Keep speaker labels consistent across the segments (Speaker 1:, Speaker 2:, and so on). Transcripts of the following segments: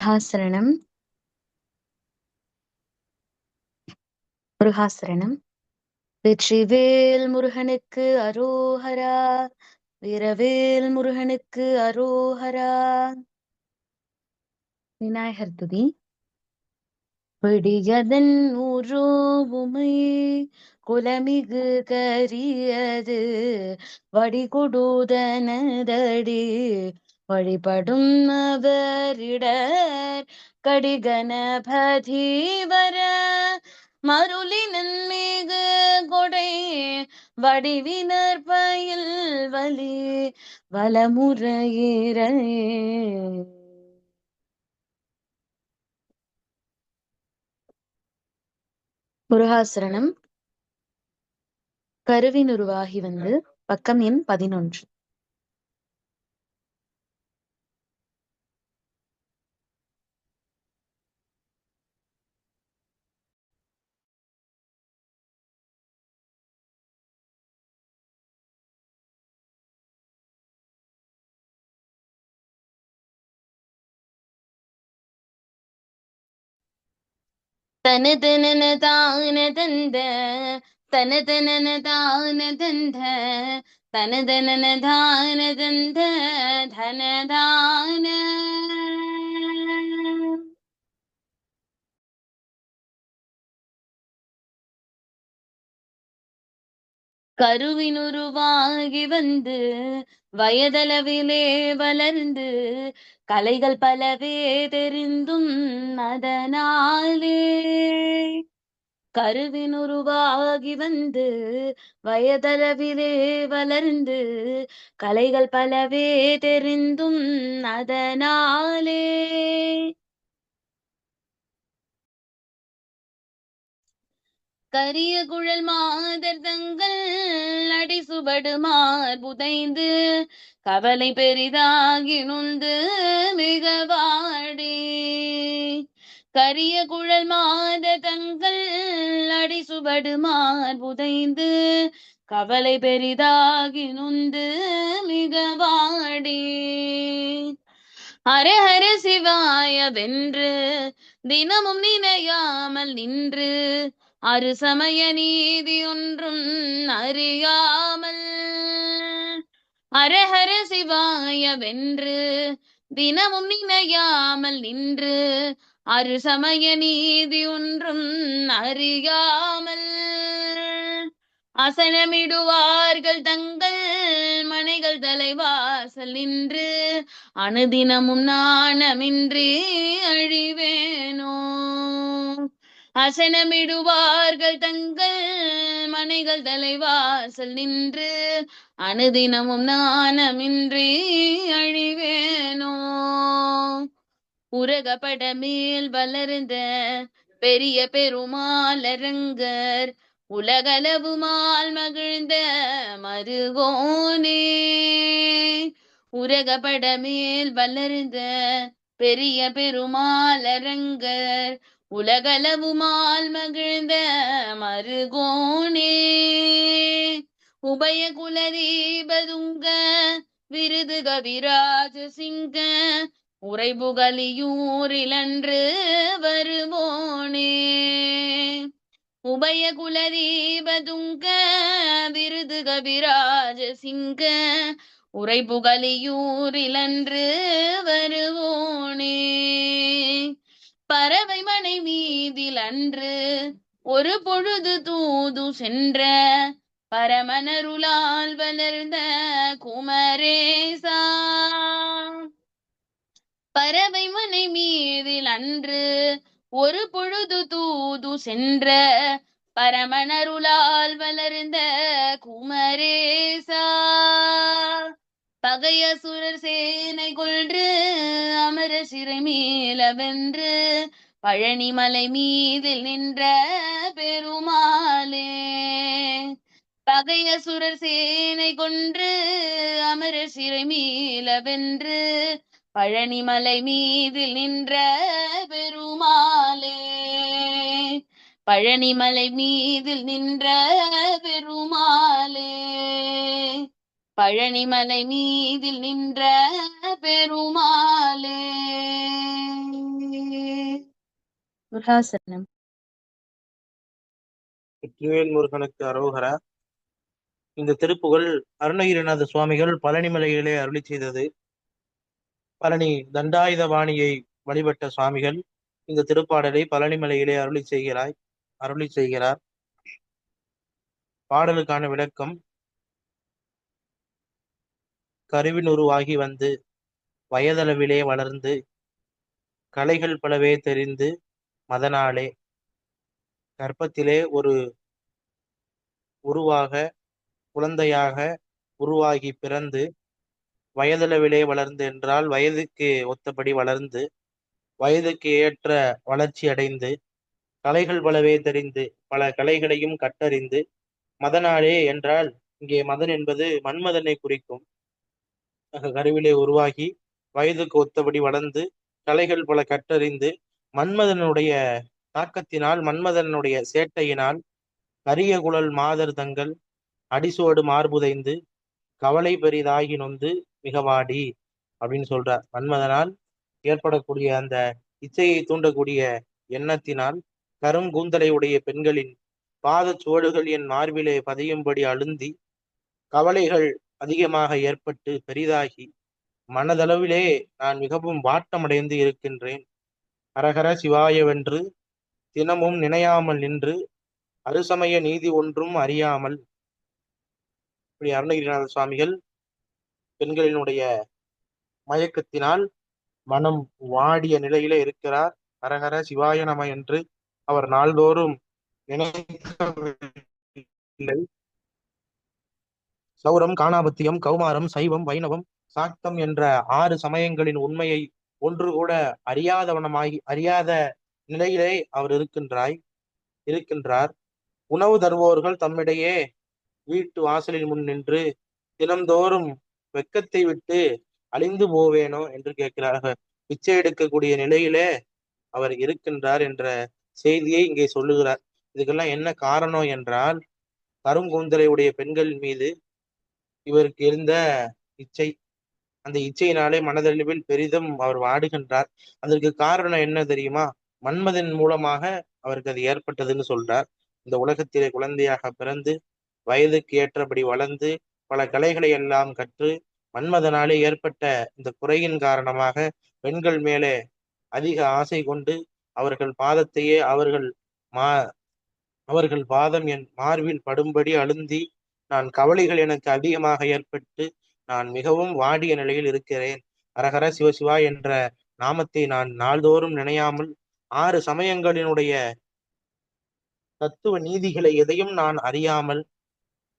Speaker 1: முருகாசரணம். முருகாசரணம். வெற்றிவேல் முருகனுக்கு அரோஹரா. வீரவேல் முருகனுக்கு அரோஹரா. விநாயகர் துதி. பிடியதன் உருவுமை குலமிகு கரியது வடிகொடுதனதடி வழிபடும் அவரிடர் கடிகணபதி வர மருளினன் மிகு கொடை வடிவினர் பயில் வலி வலமுறையிறே. முருகாசரணம். கருவின் உருவாகி வந்து பக்கம் எண் 11. தனதனன தான தந்த தனதனன தான தந்த தனதனன தான தந்த தனதான கருவினுருவாகி வந்து வயதளவிலே வளர்ந்து கலைகள் பலவே தெரிந்தும் அதனாலே. கருவினுருவாகி வந்து வயதளவிலே வளர்ந்து கலைகள் பலவே தெரிந்தும் அதனாலே. கரிய குழல் மாதர் தங்கள் அடிசுபடுமார் புதைந்து கவலை பெரிதாகி நுந்து மிக வாடி. கரிய குழல் மாதர் தங்கள் அடிசுபடுமார் புதைந்து கவலை பெரிதாகி நுந்து மிக வாடி. ஹர ஹர சிவாய வென்று தினமும் நினையாமல் நின்று அரு சமய நீதி ஒன்றும் அறியாமல். ஹரஹர சிவாய வென்று தினமும் நினையாமல் நின்று அரு சமய நீதி ஒன்றும் அறியாமல். அசனமிடுவார்கள் தங்கள் மனைகள் தலைவாசல் நின்று அனுதினமும் நாணமின்றி அழிவேனோ. அசனமிடுவார்கள் தங்கள் மனைகள் தலைவாசல் நின்று அனுதினமும் நாணமின்றி அழிவேனோ. உரகப்பட மேல் வளர்ந்த பெரிய பெருமாளரங்கர் உலகளவுமால் மகிழ்ந்த மருகோனே. உரகப்பட மேல் வளர்ந்த பெரிய பெருமாளரங்கர் உலகளவுமால் மகிழ்ந்த மருகோனே. உபய குலதீபதுங்க விருது கவிராஜ சிங்க உரைபுகலியூரிலன்று வருவோனே. உபய குலதீபதுங்க விருது கவிராஜ சிங்க உரைபுகலியூரிலன்று வருவோனே. பறவை மனை மீதில் அன்று ஒரு பொழுது தூது சென்ற பரமனருளால் வளர்ந்த குமரேசா. பறவை மனை மீதில் அன்று ஒரு பொழுது தூது சென்ற பரமனருளால் வளர்ந்த குமரேசா. பகையசுரர் சேனை கொன்று அமர சிறை மேல வென்று பழனிமலை மீதில் நின்ற பெருமாளே. பகையசுரர் சேனை கொன்று அமர சிறை மேல வென்று பழனிமலை மீதில் நின்ற பெருமாளே. பழனிமலை மீதில் நின்ற பெருமாளே. பழனிமலை மீதில் நின்ற பெருமாளே. முருகாசனம்.
Speaker 2: வெற்றிவேல் முருகனுக்கு அரோகரா. இந்த திருப்புகழ் அருணகிரிநாத சுவாமிகள் பழனி மலையிலே அருளி செய்தது. பழனி தண்டாயுதபாணியை வழிபட்ட சுவாமிகள் இந்த திருப்பாடலை பழனி மலையிலே அருளி செய்கிறார். பாடலுக்கான விளக்கம்: கருவின் உருவாகி வந்து வயதளவிலே வளர்ந்து கலைகள் பலவே தெரிந்து மதனாலே கர்ப்பத்திலே ஒரு உருவாக குழந்தையாக உருவாகி பிறந்து வயதளவிலே வளர்ந்து என்றால் வயதுக்கு ஒத்தபடி வளர்ந்து வயதுக்கு ஏற்ற வளர்ச்சி அடைந்து கலைகள் பலவே தெரிந்து பல கலைகளையும் கற்றறிந்து மதனாலே என்றால் இங்கே மதன் என்பது மன்மதனை குறிக்கும். கருவிலே உருவாகி வயதுக்கு ஒத்தபடி வளர்ந்து கலைகள் பல கற்றறிந்து மன்மதனுடைய தாக்கத்தினால் மன்மதனுடைய சேட்டையினால் கரிய குழல் மாதர் தங்கள் அடிசோடு மார்புதைந்து கவலை பெரிதாகி நொந்து மிகவாடி அப்படின்னு சொல்றார். மன்மதனால் ஏற்படக்கூடிய அந்த இச்சையை தூண்டக்கூடிய எண்ணத்தினால் கருங்கூந்தலை உடைய பெண்களின் பாத சுவடுகள் என் மார்பிலே பதியும்படி அழுந்தி கவலைகள் அதிகமாக ஏற்பட்டு பெரிதாகி மனதளவிலே நான் மிகவும் வாட்டமடைந்து இருக்கின்றேன். ஹரஹர சிவாயவென்று தினமும் நினையாமல் நின்று அருசமய நீதி ஒன்றும் அறியாமல். இப்படி அருணகிரிநாத சுவாமிகள் பெண்களினுடைய மயக்கத்தினால் மனம் வாடிய நிலையிலே இருக்கிறார். ஹரஹர சிவாய நம என்று அவர் நாள்தோறும் நினைக்கவில்லை. சௌரம், காணாபத்தியம், கௌமாரம், சைவம், வைணவம், சாக்தம் என்ற 6 சமயங்களின் உண்மையை ஒன்று கூட அறியாத நிலையிலே அவர் இருக்கின்றார். உணவு தருவோர்கள் தம்மிடையே வீட்டு வாசலில் முன் நின்று தினம்தோறும் வெக்கத்தை விட்டு அழிந்து போவேனோ என்று கேட்கிறார்கள். பிச்சை எடுக்கக்கூடிய நிலையிலே அவர் இருக்கின்றார் என்ற செய்தியை இங்கே சொல்லுகிறார். இதுக்கெல்லாம் என்ன காரணம் என்றால் கருங்கூந்தலை உடைய பெண்கள் மீது இவருக்கு இருந்த இச்சை. அந்த இச்சையினாலே மனதளவில் பெரிதும் அவர் வாடுகின்றார். அதற்கு காரணம் என்ன தெரியுமா? மன்மதன் மூலமாக அவருக்கு அது ஏற்பட்டதுன்னு சொல்றார். இந்த உலகத்திலே குழந்தையாக பிறந்து வயதுக்கு ஏற்றபடி வளர்ந்து பல கலைகளை எல்லாம் கற்று மன்மதனாலே ஏற்பட்ட இந்த குறையின் காரணமாக பெண்கள் மேலே அதிக ஆசை கொண்டு அவர்கள் பாதத்தையே அவர்கள் பாதம் என் மார்பில் படும்படி அழுந்தி நான் கவலைகள் எனக்கு அதிகமாக ஏற்பட்டு நான் மிகவும் வாடிய நிலையில் இருக்கிறேன். ஹரஹர சிவசிவா என்ற நாமத்தை நான் நாள்தோறும் நினையாமல் 6 சமயங்களினுடைய தத்துவ நீதிகளை எதையும் நான் அறியாமல்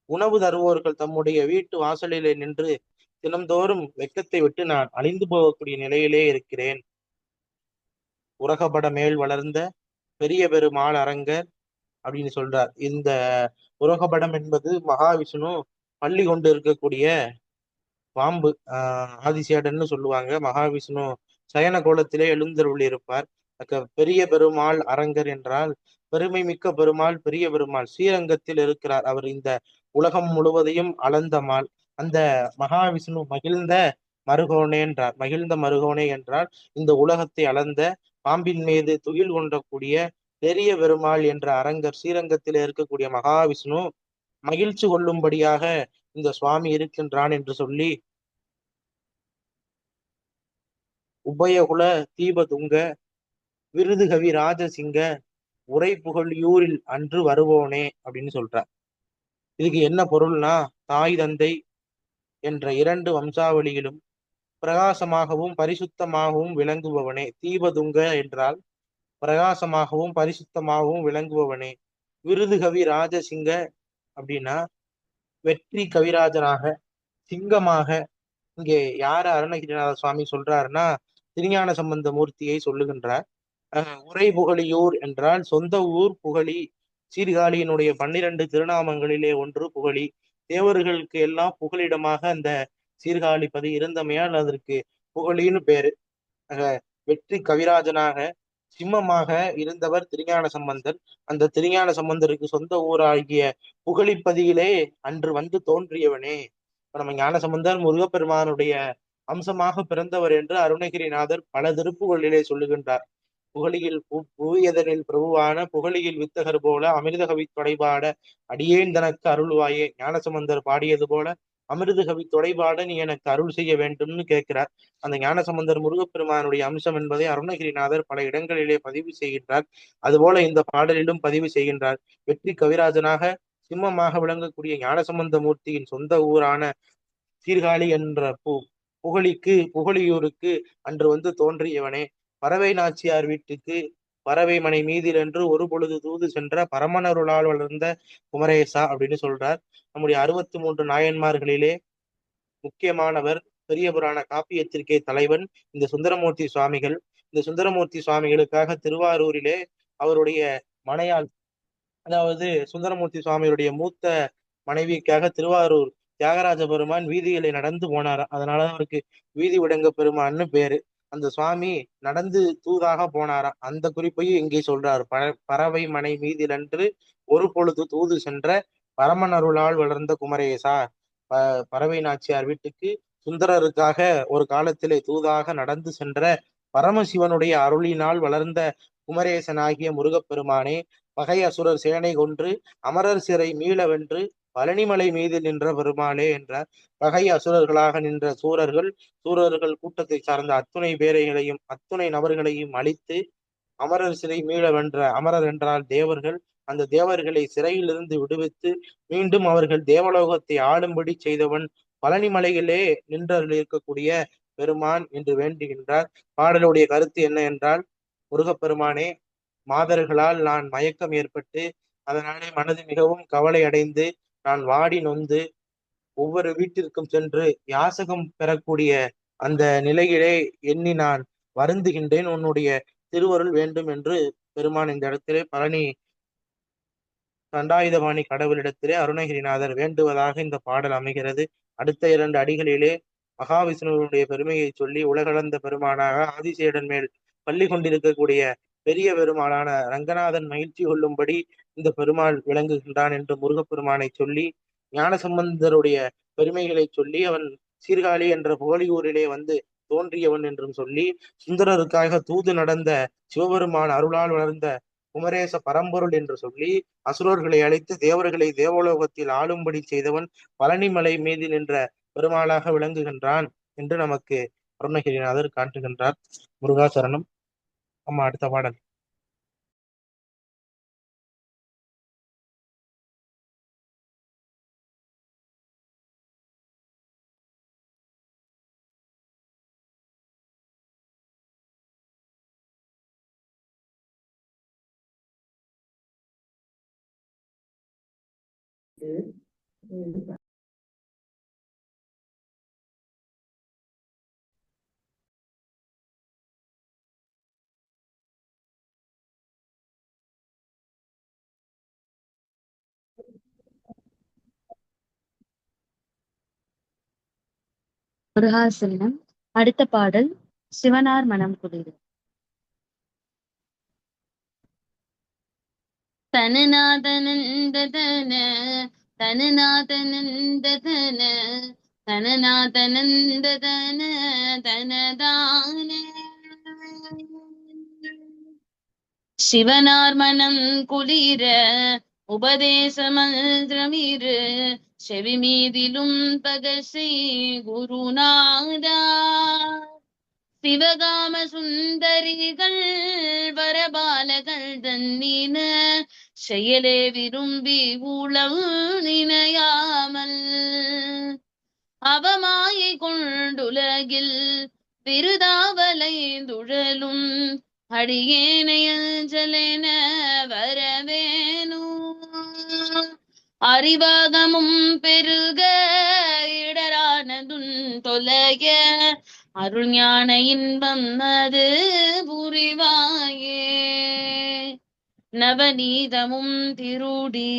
Speaker 2: உணவு தருவோர்கள் தம்முடைய வீட்டு வாசலிலே நின்று தினம்தோறும் வெக்கத்தை விட்டு நான் அழிந்து போகக்கூடிய நிலையிலே இருக்கிறேன். உரகபட மேல் வளர்ந்த பெரிய பெருமாள் அரங்கர் அப்படின்னு சொல்றார். இந்த உரகபடம் என்பது மகாவிஷ்ணு பள்ளி கொண்டு இருக்கக்கூடிய பாம்பு. ஆதிசேடன்னு சொல்லுவாங்க. மகாவிஷ்ணு சயன கோலத்திலே எழுந்தருள் இருப்பார். பெரிய பெருமாள் அரங்கர் என்றால் பெருமை மிக்க பெருமாள், பெரிய பெருமாள் ஸ்ரீரங்கத்தில் இருக்கிறார். அவர் இந்த உலகம் முழுவதையும் அளந்தமாள். அந்த மகாவிஷ்ணு மகிழ்ந்த மருகோனே என்றார். மகிழ்ந்த மருகோனே என்றால் இந்த உலகத்தை அளந்த பாம்பின் மீது துகில் கொண்டக்கூடிய பெரிய பெருமாள் என்ற அரங்கர் ஸ்ரீரங்கத்தில் இருக்கக்கூடிய மகாவிஷ்ணு மகிழ்ச்சி கொள்ளும்படியாக இந்த சுவாமி இருக்கின்றான் என்று சொல்லி உபயகுல தீபதுங்க விருதுகவி ராஜசிங்க உரை புகழியூரில் அன்று வருவோனே அப்படின்னு சொல்றார். இதுக்கு என்ன பொருள்னா, தாய் தந்தை என்ற 2 வம்சாவளியிலும் பிரகாசமாகவும் பரிசுத்தமாகவும் விளங்குபவனே. தீபதுங்க என்றால் பிரகாசமாகவும் பரிசுத்தமாகவும் விளங்குபவனே. விருதுகவி ராஜசிங்க அப்படின்னா வெற்றி கவிராஜனாக சிங்கமாக. இங்கே யார அருணகிரிநாத சுவாமி சொல்றாருன்னா திருஞான சம்பந்த மூர்த்தியை சொல்லுகின்றார். உரை புகழியூர் என்றால் சொந்த ஊர் புகழி. சீர்காழியினுடைய 12 திருநாமங்களிலே ஒன்று புகழி. தேவர்களுக்கு எல்லாம் புகலிடமாக அந்த சீர்காழிப்பதி இருந்தமையால் அதற்கு புகழின்னு பேரு. வெற்றி கவிராஜனாக சிம்மமாக இருந்தவர் திருஞான சம்பந்தர். அந்த திருஞான சம்பந்தருக்கு சொந்த ஊராகிய புகழிப்பதியிலே அன்று வந்து தோன்றியவனே. நம்ம ஞான சம்பந்தர் முருகப்பெருமானுடைய அம்சமாக பிறந்தவர் என்று அருணகிரிநாதர் பல திருப்புகளிலே சொல்லுகின்றார். புவியதனில் பிரபுவான புகழியில் வித்தகர் போல அமிர்தகவி தொடைபாட அடியேன் தனக்கு அருள்வாயே. ஞானசம்பந்தர் பாடியது போல அமிர்தகவி தொடைபாட நீ எனக்கு அருள் செய்ய வேண்டும்னு கேட்கிறார். அந்த ஞானசம்பந்தர் முருகப்பெருமானுடைய அம்சம் என்பதை அருணகிரிநாதர் பல இடங்களிலே பதிவு செய்கின்றார். அதுபோல இந்த பாடலிலும் பதிவு செய்கின்றார். வெற்றி கவிராஜனாக சிம்மமாக விளங்கக்கூடிய ஞானசம்பந்த மூர்த்தியின் சொந்த ஊரான சீர்காழி என்ற புகழியூருக்கு அன்று வந்து தோன்றியவனே. பறவை நாச்சியார் வீட்டுக்கு பறவை மனை மீதில் என்று ஒரு பொழுது தூது சென்ற பரமனருளால் வளர்ந்த குமரேசா அப்படின்னு சொல்றார். நம்முடைய 63 நாயன்மார்களிலே முக்கியமானவர், பெரிய புராண காப்பியத்திற்கே தலைவன் இந்த சுந்தரமூர்த்தி சுவாமிகள். இந்த சுந்தரமூர்த்தி சுவாமிகளுக்காக திருவாரூரிலே அவருடைய மனையாள், அதாவது சுந்தரமூர்த்தி சுவாமியுடைய மூத்த மனைவிக்காக திருவாரூர் தியாகராஜ பெருமான் வீதிகளை நடந்து போனாராம். அதனாலதான் அவருக்கு வீதி விடங்க பெருமான்னு பேரு. அந்த சுவாமி நடந்து தூதாக போனாராம். அந்த குறிப்பையும் இங்கே சொல்றார். பறவை மனை மீதிலன்று ஒரு பொழுது தூது சென்ற பரமனருளால் வளர்ந்த குமரேசா. பறவை நாச்சியார் வீட்டுக்கு சுந்தரருக்காக ஒரு காலத்திலே தூதாக நடந்து சென்ற பரமசிவனுடைய அருளினால் வளர்ந்த குமரேசனாகிய முருகப்பெருமானே, பகை அசுரர் சேனை கொன்று அமரர் சிறை மீள வென்று பழனிமலை மீது நின்ற பெருமாளே என்றார். பகை அசுரர்களாக நின்ற சூரர்கள் கூட்டத்தை சார்ந்த அத்துணை நபர்களையும் அழித்து அமரர் சிறை மீள வென்ற, அமரர் என்றால் தேவர்கள், அந்த தேவர்களை சிறையிலிருந்து விடுவித்து மீண்டும் அவர்கள் தேவலோகத்தை ஆளும்படி செய்தவன் பழனிமலையிலே நின்று இருக்கக்கூடிய பெருமான் என்று வேண்டுகின்றார். பாடலுடைய கருத்து என்ன என்றால், முருகப்பெருமானே, மாதர்களால் நான் மயக்கம் ஏற்பட்டு அதனாலே மனது மிகவும் கவலை அடைந்து நான் வாடி நொந்து ஒவ்வொரு வீட்டிற்கும் சென்று யாசகம் பெறக்கூடிய அந்த நிலையிலே எண்ணி நான் வருந்துகின்றேன். உன்னுடைய திருவருள் வேண்டும் என்று பெருமான் இந்த இடத்திலே பழனி தண்டாயுதபாணி கடவுளிடத்திலே அருணகிரிநாதர் வேண்டுவதாக இந்த பாடல் அமைகிறது. அடுத்த 2 அடிகளிலே மகாவிஷ்ணுவனுடைய பெருமையை சொல்லி உலகளந்த பெருமானாக ஆதிசேடன் மேல் பள்ளி கொண்டிருக்கக்கூடிய பெரிய பெருமாளான ரங்கநாதன் மகிழ்ச்சி கொள்ளும்படி இந்த பெருமாள் விளங்குகின்றான் என்று முருகப்பெருமானை சொல்லி, ஞானசம்பந்தருடைய பெருமைகளை சொல்லி, அவன் சீர்காழி என்ற புகழியூரிலே வந்து தோன்றியவன் என்றும் சொல்லி, சுந்தரருக்காக தூது நடந்த சிவபெருமான் அருளால் வளர்ந்த குமரேச பரம்பொருள் என்று சொல்லி, அசுரர்களை அழைத்து தேவர்களை தேவலோகத்தில் ஆளும்படி செய்தவன் பழனிமலை மீது நின்ற பெருமாளாக விளங்குகின்றான் என்று நமக்கு அருணகிரிநாதர் காட்டுகின்றார். முருகாசரணம். அம்மா, அடுத்த பாடல்.
Speaker 1: முருகாசனம். அடுத்த பாடல் சிவனார் மனம் குளிர. தனநாதனந்ததன தனநாதனந்ததன தனநாதனந்ததன தனதான சிவனார் மனம் குளிர உபதேசமந்திரமிரு செவி மீதிலும் பகசை குருநாதா. சிவகாம சுந்தரிகள் வரபாலகள் தன்னின செயலே விரும்பி உளவு நினையாமல் அவமாயை கொண்டுலகில் விருதாவலைந்துழலும் அடியேனையஞ்சலென வரவேணும். அறிவாகமும் பெருக இடரானதுன் தொலைய அருள் ஞான இன்பம் அது புரிவாயே. நவநீதமும் திருடி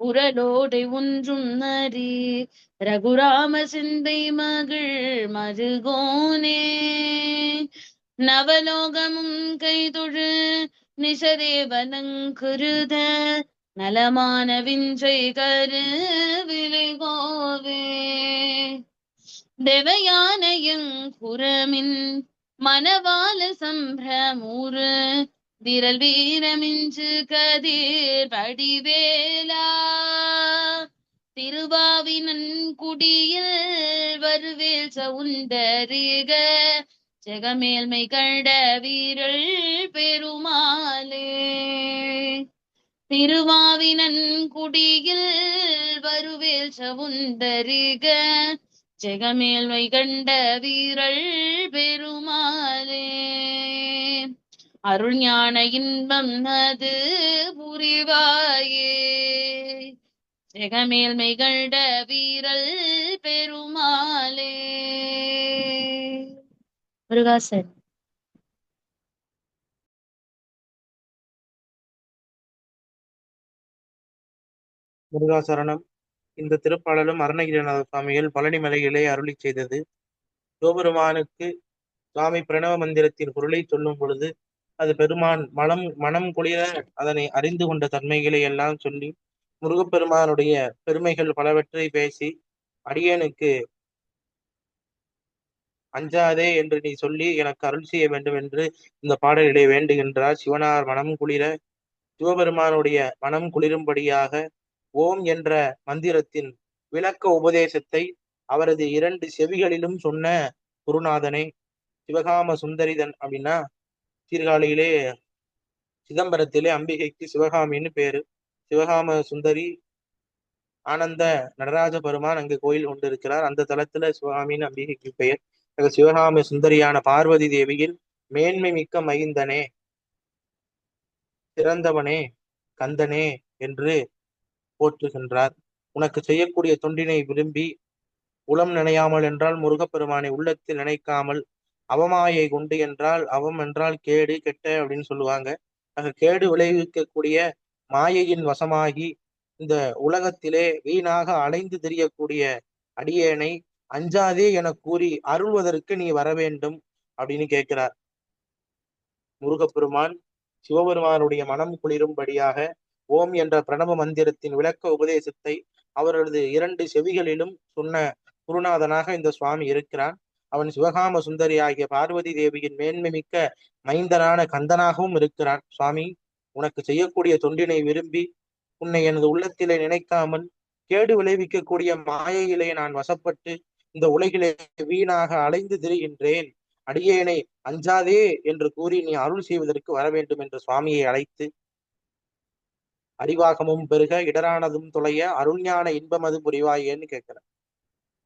Speaker 1: உரலோடை ஒன்றும் நரி ரகுராம சிந்தை மகள் மருகோனே. நவலோகமும் கைதொழு நிசதேவனங்குருத நலமான விஞ்சை கரு விலைகோவே. தேவயானையும் குரமின் மணவாள சம்பிரமூரு விரல் வீரமிஞ்சு கதிர் வடிவேலா திருவாவினன் குடியில் வருவேல் சவுந்தரிக ஜெகமேல்மை கண்ட வீரல் பெருமாளே திருவாவினன் குடியில் வருவேல் சவுந்தரிக ஜெகமேல்மை கண்ட வீரல் பெருமாளே அருள் ஞான இன்பம் அது புரிவாயே ஜெகமேல்மை கண்ட வீரல் பெருமாளே. முருகாசன்.
Speaker 2: முருகாசரணம். இந்த திருப்பாடலும் அருணகிரிநாத சுவாமிகள் பழனி மலையிலே அருளி செய்தது. சிவபெருமானுக்கு சுவாமி பிரணவ மந்திரத்தின் பொருளை சொல்லும் பொழுது அது பெருமான் மனம் குளிர அதனை அறிந்து கொண்ட தன்மைகளை எல்லாம் சொல்லி முருகப்பெருமானுடைய பெருமைகள் பலவற்றை பேசி அடியேனுக்கு அஞ்சாதே என்று நீ சொல்லி எனக்கு அருள் செய்ய வேண்டும் என்று இந்த பாடலிலே வேண்டுகின்றார். சிவனார் மனம் குளிர சிவபெருமானுடைய மனம் குளிரும்படியாக ஓம் என்ற மந்திரத்தின் விளக்க உபதேசத்தை அவரது 2 செவிகளிலும் சொன்ன குருநாதனை சிவகாம சுந்தரிதன் அப்படின்னா சீர்காழியிலே சிதம்பரத்திலே அம்பிகைக்கு சிவகாமின்னு பேரு. சிவகாம சுந்தரி ஆனந்த நடராஜ பெருமான் அங்கு கோயில் கொண்டிருக்கிறார். அந்த தலத்துல சிவகாமின்னு அம்பிகைக்கு பெயர். சிவகாம சுந்தரியான பார்வதி தேவியின் மேன்மை மிக்க மைந்தனே, சிறந்தவனே, கந்தனே என்று போற்றுகின்றார். உனக்கு செய்யக்கூடிய தொண்டினை விரும்பி உளம் நினையாமல் என்றால் முருகப்பெருமானை உள்ளத்தில் நினைக்காமல் அவமாயை கொண்டு என்றால் அவம் என்றால் கேடு கெட்ட அப்படின்னு சொல்லுவாங்க. கேடு விளைவிக்கக்கூடிய மாயையின் வசமாகி இந்த உலகத்திலே வீணாக அலைந்து திரியக்கூடிய அடியேனை அஞ்சாதே என கூறி அருள்வதற்கு நீ வர வேண்டும் அப்படின்னு கேட்கிறார். முருகப்பெருமான் சிவபெருமானுடைய மனம் குளிரும்படியாக ஓம் என்ற பிரணவ மந்திரத்தின் விளக்க உபதேசத்தை அவரது 2 செவிகளிலும் சொன்ன குருநாதனாக இந்த சுவாமி இருக்கிறான். அவன் சிவகாம சுந்தரி ஆகிய பார்வதி தேவியின் மேன்மை மிக்க மைந்தனான கந்தனாகவும் இருக்கிறான். சுவாமி, உனக்கு செய்யக்கூடிய தொண்டினை விரும்பி உன்னை எனது உள்ளத்திலே நினைக்காமல் கேடு விளைவிக்கக்கூடிய மாயையிலே நான் வசப்பட்டு இந்த உலகிலே வீணாக அலைந்து திரிகின்றேன். அடியேனை அஞ்சாதே என்று கூறி நீ அருள் செய்வதற்கு வர வேண்டும் என்று சுவாமியை அழைத்து அறிவாகமும் பெருக இடரானதும் தொலைய அருள்ஞான இன்பம் அது புரிவாயேன்னு கேட்கிறேன்.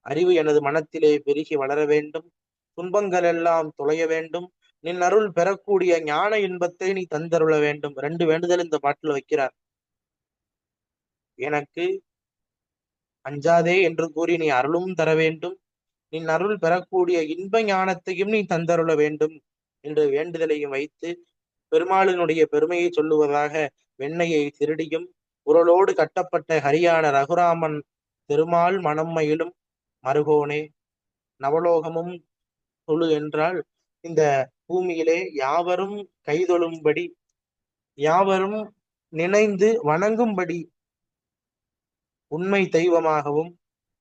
Speaker 2: அறிவு எனது மனத்திலே பெருகி வளர வேண்டும், துன்பங்கள் எல்லாம் தொலைய வேண்டும், நின் அருள் பெறக்கூடிய ஞான இன்பத்தை நீ தந்தருள வேண்டும். 2 வேண்டுதல் இந்த பாட்டில் வைக்கிறார். எனக்கு அஞ்சாதே என்று கூறி நீ அருளும் தர வேண்டும், நின் அருள் பெறக்கூடிய இன்ப ஞானத்தையும் நீ தந்தருள வேண்டும் என்று வேண்டுதலையும் வைத்து பெருமாளினுடைய பெருமையை சொல்லுவதாக வெண்ணையை திருடியும் உரலோடு கட்டப்பட்ட ஹரியான ரகுராமன் திருமால் மணம்மையிலும் மருகோனே நவலோகமும் தொழு என்றால் இந்த பூமியிலே யாவரும் கைதொழும்படி யாவரும் நினைந்து வணங்கும்படி உண்மை தெய்வமாகவும்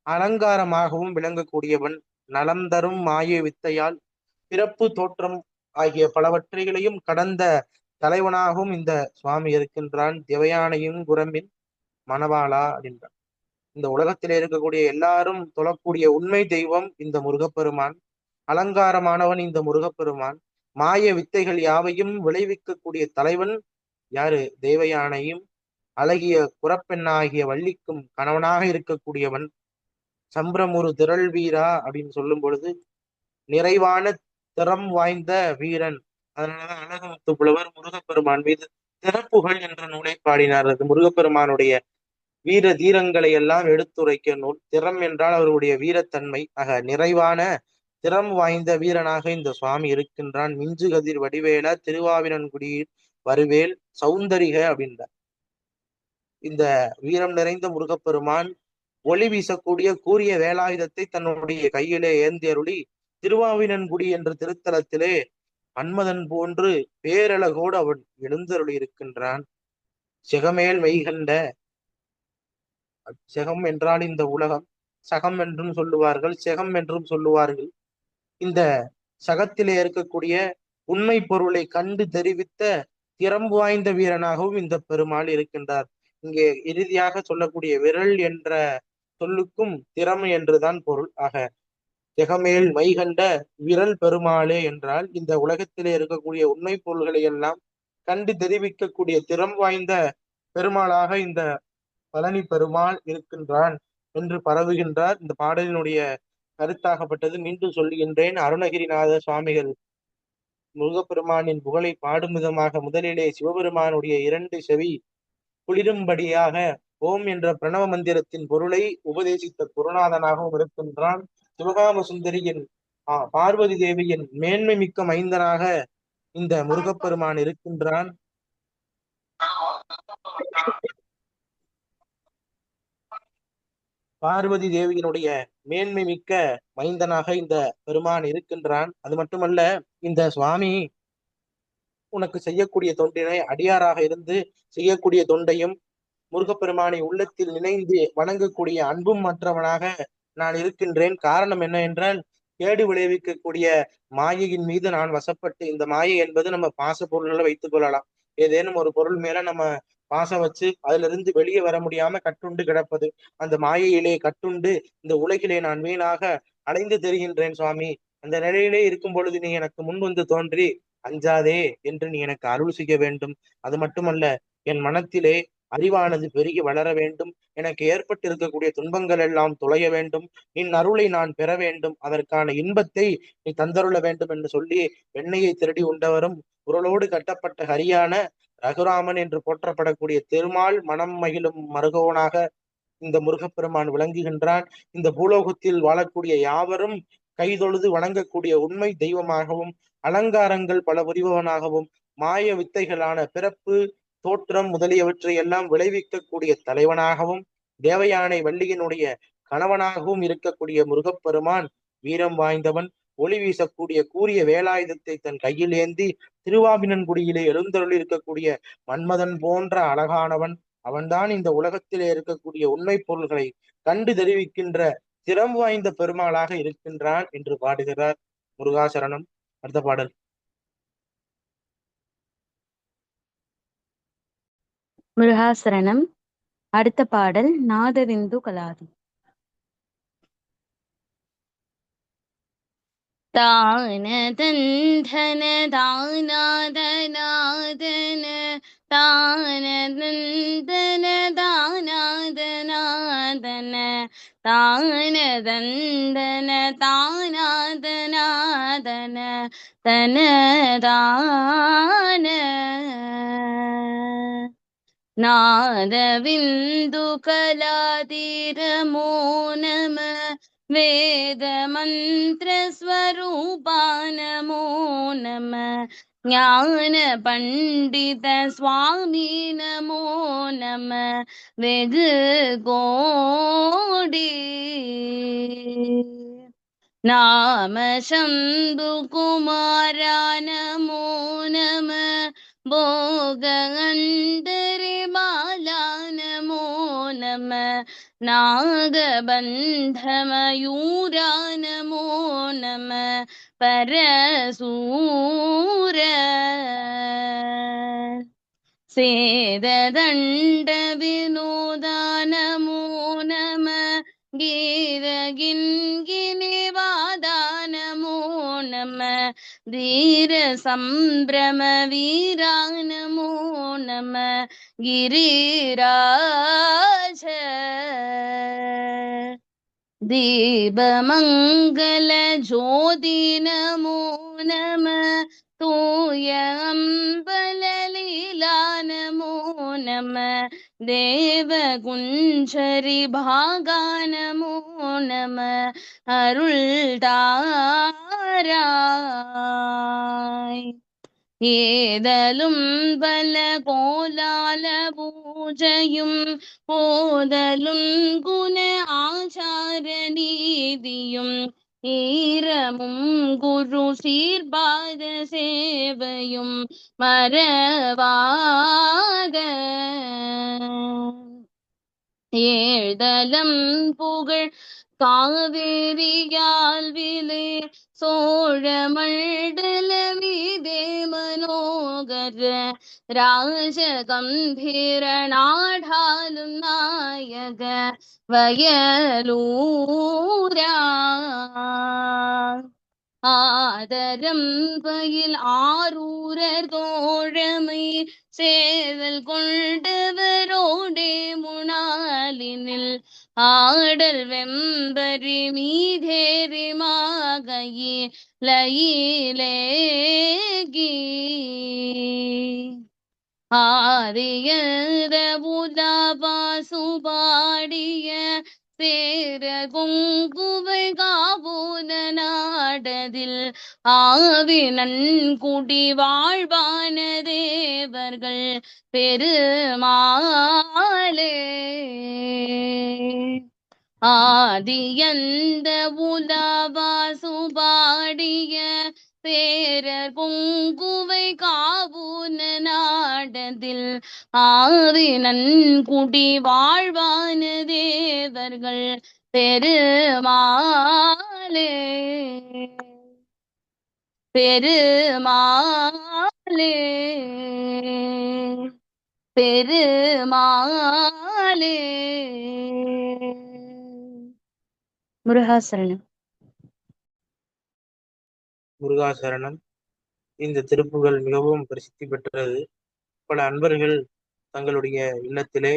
Speaker 2: அலங்காரமாகவும் விளங்கக்கூடியவன், நலம் தரும் மாய வித்தையால் பிறப்பு தோற்றம் ஆகிய பலவற்றைகளையும் கடந்த தலைவனாகவும் இந்த சுவாமி இருக்கின்றான். திவையானையும் குரம்பின் மணவாளா அப்படின்றான். இந்த உலகத்திலே இருக்கக்கூடிய எல்லாரும் தொழக்கூடிய உண்மை தெய்வம் இந்த முருகப்பெருமான், அலங்காரமானவன் இந்த முருகப்பெருமான், மாய வித்தைகள் யாவையும் விளைவிக்கக்கூடிய தலைவன் யாரு? தேவயானையும் அழகிய குரப்பெண்ணாகிய வள்ளிக்கும் கணவனாக இருக்கக்கூடியவன். சம்பிரமுரு திரள் வீரா அப்படின்னு சொல்லும் பொழுது நிறைவான திறம் வாய்ந்த வீரன். அதனாலதான் அழகமுத்து புலவர் முருகப்பெருமான் மீது திறப்புகள் என்ற நூலை பாடினார். அது முருகப்பெருமானுடைய வீர தீரங்களை எல்லாம் எடுத்துரைக்க நூல். திறம் என்றால் அவருடைய வீரத்தன்மை. நிறைவான திறம் வாய்ந்த வீரனாக இந்த சுவாமி இருக்கின்றான். மிஞ்சு கதிர் வடிவேல திருவாவினன்குடியில் வருவேல் சௌந்தரிக அப்படின்றார். இந்த வீரம் நிறைந்த முருகப்பெருமான் ஒளி வீசக்கூடிய கூரிய வேலாயுதத்தை தன்னுடைய கையிலே ஏந்தி அருளி திருவாவினன்குடி என்ற திருத்தலத்திலே மன்மதன் போன்று பேரழகோடு அவன் எழுந்தருளி இருக்கின்றான். செகமேல் மெய்கண்ட, செகம் என்றால் இந்த உலகம், சகம் என்றும் சொல்லுவார்கள், செகம் என்றும் சொல்லுவார்கள். இந்த சகத்திலே இருக்கக்கூடிய உண்மை பொருளை கண்டு தெரிவித்த திறம்பு வாய்ந்த வீரனாகவும் இந்த பெருமாள் இருக்கின்றார். இங்கே இறுதியாக சொல்லக்கூடிய விரல் என்ற சொல்லுக்கும் திறமை என்றுதான் பொருள். ஆக ஜெகமேல் மைகண்ட விரல் பெருமாளே என்றால் இந்த உலகத்திலே இருக்கக்கூடிய உண்மை பொருள்களை எல்லாம் கண்டு தெரிவிக்கக்கூடிய திறம் வாய்ந்த பெருமாளாக இந்த பழனி பெருமாள் இருக்கின்றான் என்று பரவுகின்றார். இந்த பாடலினுடைய கருத்தாகப்பட்டது. மீண்டும் சொல்லுகின்றேன், அருணகிரிநாத சுவாமிகள் முருகப்பெருமானின் புகழை பாடும் விதமாக முதலிலே சிவபெருமானுடைய 2 செவி குளிரும்படியாக ஓம் என்ற பிரணவ மந்திரத்தின் பொருளை உபதேசித்த குருநாதனாகவும் இருக்கின்றான். சிவகாம சுந்தரியின் பார்வதி தேவியின் மேன்மை மிக்க மைந்தனாக இந்த முருகப்பெருமான் இருக்கின்றான். பார்வதி தேவியினுடைய மேன்மை மிக்க மைந்தனாக இந்த பெருமான் இருக்கின்றான். அது மட்டுமல்ல, இந்த சுவாமி உனக்கு செய்யக்கூடிய தொண்டினை அடியாராக இருந்து செய்யக்கூடிய தொண்டையும் முருகப்பெருமானை உள்ளத்தில் நினைந்து வணங்கக்கூடிய அன்பும் மற்றவனாக நான் இருக்கின்றேன். காரணம் என்ன என்றால், கேடு விளைவிக்கக்கூடிய மாயையின் மீது நான் வசப்பட்டு, இந்த மாயை என்பது நம்ம பாச பொருள்களை வைத்துக் கொள்ளலாம். ஏதேனும் ஒரு பொருள் மேல நம்ம பாசம் வச்சு அதுல இருந்து வெளியே வர முடியாம கட்டுண்டு கிடப்பது, அந்த மாயையிலே கட்டுண்டு இந்த உலகிலே நான் வீணாக அலைந்து தெரிகின்றேன் சுவாமி. அந்த நிலையிலே இருக்கும் பொழுது நீ எனக்கு முன் வந்து தோன்றி அஞ்சாதே என்று நீ எனக்கு அருள் செய்ய வேண்டும். அது மட்டுமல்ல, என் மனத்திலே அறிவானது பெருகி வளர வேண்டும். எனக்கு ஏற்பட்டு இருக்கக்கூடிய துன்பங்கள் எல்லாம் தொலைய வேண்டும். நின் அருளை நான் பெற வேண்டும். அதற்கான இன்பத்தை நீ தந்தருள வேண்டும் என்று சொல்லி வெண்ணையை திருடி உண்டவரும் குரலோடு கட்டப்பட்ட ஹரியான ரகுராமன் என்று போற்றப்படக்கூடிய திருமால் மனம் மகிழும் மருகவனாக இந்த முருகப்பெருமான் விளங்குகின்றான். இந்த பூலோகத்தில் வாழக்கூடிய யாவரும் கைதொழுது வணங்கக்கூடிய உண்மை தெய்வமாகவும், அலங்காரங்கள் பல புரிபவனாகவும், மாய வித்தைகளான பிறப்பு தோற்றம் முதலியவற்றை எல்லாம் விளைவிக்கக்கூடிய தலைவனாகவும், தேவயானை வள்ளியினுடைய கணவனாகவும் இருக்கக்கூடிய முருகப்பெருமான் வீரம் வாய்ந்தவன். ஒளி வீசக்கூடிய கூரிய வேலாயுதத்தை தன் கையில் ஏந்தி திருவாவினன்குடியிலே எழுந்தருளி இருக்கக்கூடிய மன்மதன் போன்ற அழகானவன். அவன்தான் இந்த உலகத்திலே இருக்கக்கூடிய உண்மை பொருள்களை கண்டு தெரிவிக்கின்ற திறம் வாய்ந்த பெருமாளாக இருக்கின்றான் என்று பாடுகிறார். முருகாசரணம். அடுத்த பாடல்.
Speaker 1: முருகாசரணம். அடுத்த பாடல் நாதவிந்து கலாதி. தான தந்தன தானாதனாதன தான தந்தன தானாதனாதன தான தந்தன தானாதனாதன தனதான நாதவிந்து கலாதிரமோ நம வேத மந்திர ஸ்வரூபா நமோ நம ஞான பண்டித சுவாமி நமோ நம வெகு கோடி நாம சம்பு குமாரா நமோ நம போக அந்தரி பாலா நமோ நம நாகபந்தமயூரா நமோ நம பரசூர சேததண்ட வினோதா நமோ நம கீரகின்கினிவாதா நமோ நம தீர சம்பிரம வீரா நமோ நம கிரிராஜ தீபமங்கல ஜோதி நமோ நம தூய அம்பலலீலா நமோ நம தேவ குஞ்சரி பாகா நமோ நம அருள்தாராய் ஏதலும் பல கோலால பூஜையும் போதலும் குண ஆச்சார நீதியும் ஈரமும் குரு சீர்பாத சேவையும் மறவாத ஏழ்தலம் புகழ் காவேரியால் விலே சோழமண்டல மீதே மனோகர ராஜ கம்பீர நாடாலும் நாயக வயலூரா ஆதரம் பயில் ஆரூரர் தோழமை சேவல் கொண்டவரோடே முனாலினில் ஆடல் வெம்பரி மீதேறி மாகையே லயிலேகி ஆரியத புதாபாசு பாடிய சேர கொங்குவை காபூத நாடதில் ஆவி நன்குடி வாழ்வான தேவர்கள் பெருமாளே ஆதியந்த உலவாசு பாடிய பேரர் பொங்குவை காவுன நாடதில் ஆவி நன்குடி வாழ்வான தேவர்கள் பெருமாளே பெருமாளே பெருமாளே. முருகாசரணம்.
Speaker 2: முருகாசரணம். இந்த திருப்புகள் மிகவும் பிரசித்தி பெற்றது. பல அன்பர்கள் தங்களுடைய இல்லத்திலே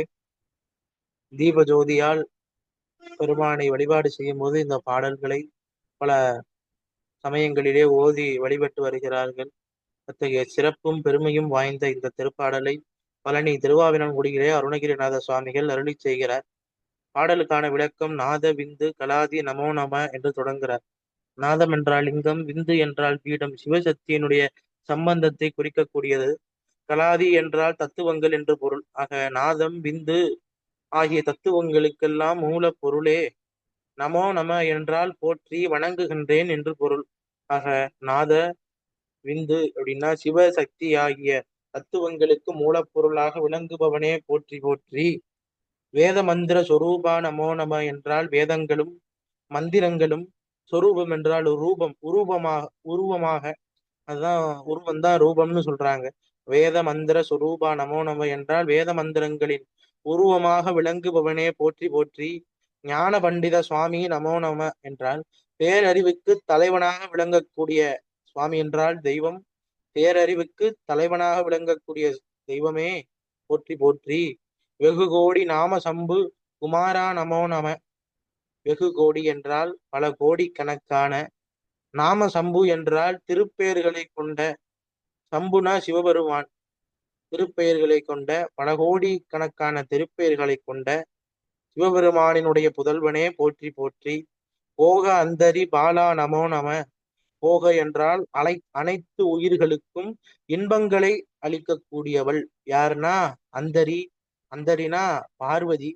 Speaker 2: தீப ஜோதியால் பெருமானை வழிபாடு செய்யும் போது இந்த பாடல்களை பல சமயங்களிலே ஓதி வழிபட்டு வருகிறார்கள். அத்தகைய சிறப்பும் பெருமையும் வாய்ந்த இந்த திருப்பாடலை பழனி திருவாவினன்குடியிலே அருணகிரிநாத சுவாமிகள் அருளி செய்கிறார். பாடலுக்கான விளக்கம் நாத விந்து கலாதி நமோ நம என்று தொடங்குகிறார். நாதம் என்றால் லிங்கம், விந்து என்றால் பீடம், சிவசக்தியினுடைய சம்பந்தத்தை குறிக்கக்கூடியது. கலாதி என்றால் தத்துவங்கள் என்று பொருள். ஆக நாதம் விந்து ஆகிய தத்துவங்களுக்கெல்லாம் மூல பொருளே. நமோ நம என்றால் போற்றி வணங்குகின்றேன் என்று பொருள். ஆக நாத விந்து அப்படின்னா சிவசக்தி ஆகிய தத்துவங்களுக்கு மூலப்பொருளாக விளங்குபவனே போற்றி போற்றி. வேத மந்திர சொரூபா நமோ நம என்றால் வேதங்களும் மந்திரங்களும், சொரூபம் என்றால் உருவமாக அதுதான் உருவம்தான் ரூபம்னு சொல்றாங்க. வேத மந்திர சொரூபா நமோ நம என்றால் வேத மந்திரங்களின் உருவமாக விளங்குபவனே போற்றி போற்றி. ஞான பண்டித சுவாமி நமோ நம என்றால் பேரறிவுக்கு தலைவனாக விளங்கக்கூடிய சுவாமி என்றால் தெய்வம். பேரறிவுக்கு தலைவனாக விளங்கக்கூடிய தெய்வமே போற்றி போற்றி. வெகு கோடி நாம சம்பு குமாரா நமோ நம. வெகு கோடி என்றால் பல கோடி கணக்கான, நாம சம்பு என்றால் திருப்பெயர்களை கொண்ட, சம்புனா சிவபெருமான், திருப்பெயர்களை கொண்ட பல கோடி கணக்கான திருப்பெயர்களை கொண்ட சிவபெருமானினுடைய புதல்வனே போற்றி போற்றி. போக அந்தரி பாலா நமோ நம. போக என்றால் அனைத்து உயிர்களுக்கும் இன்பங்களை அளிக்கக்கூடியவள் யாருன்னா அந்தரி. அந்தரினா பார்வதி.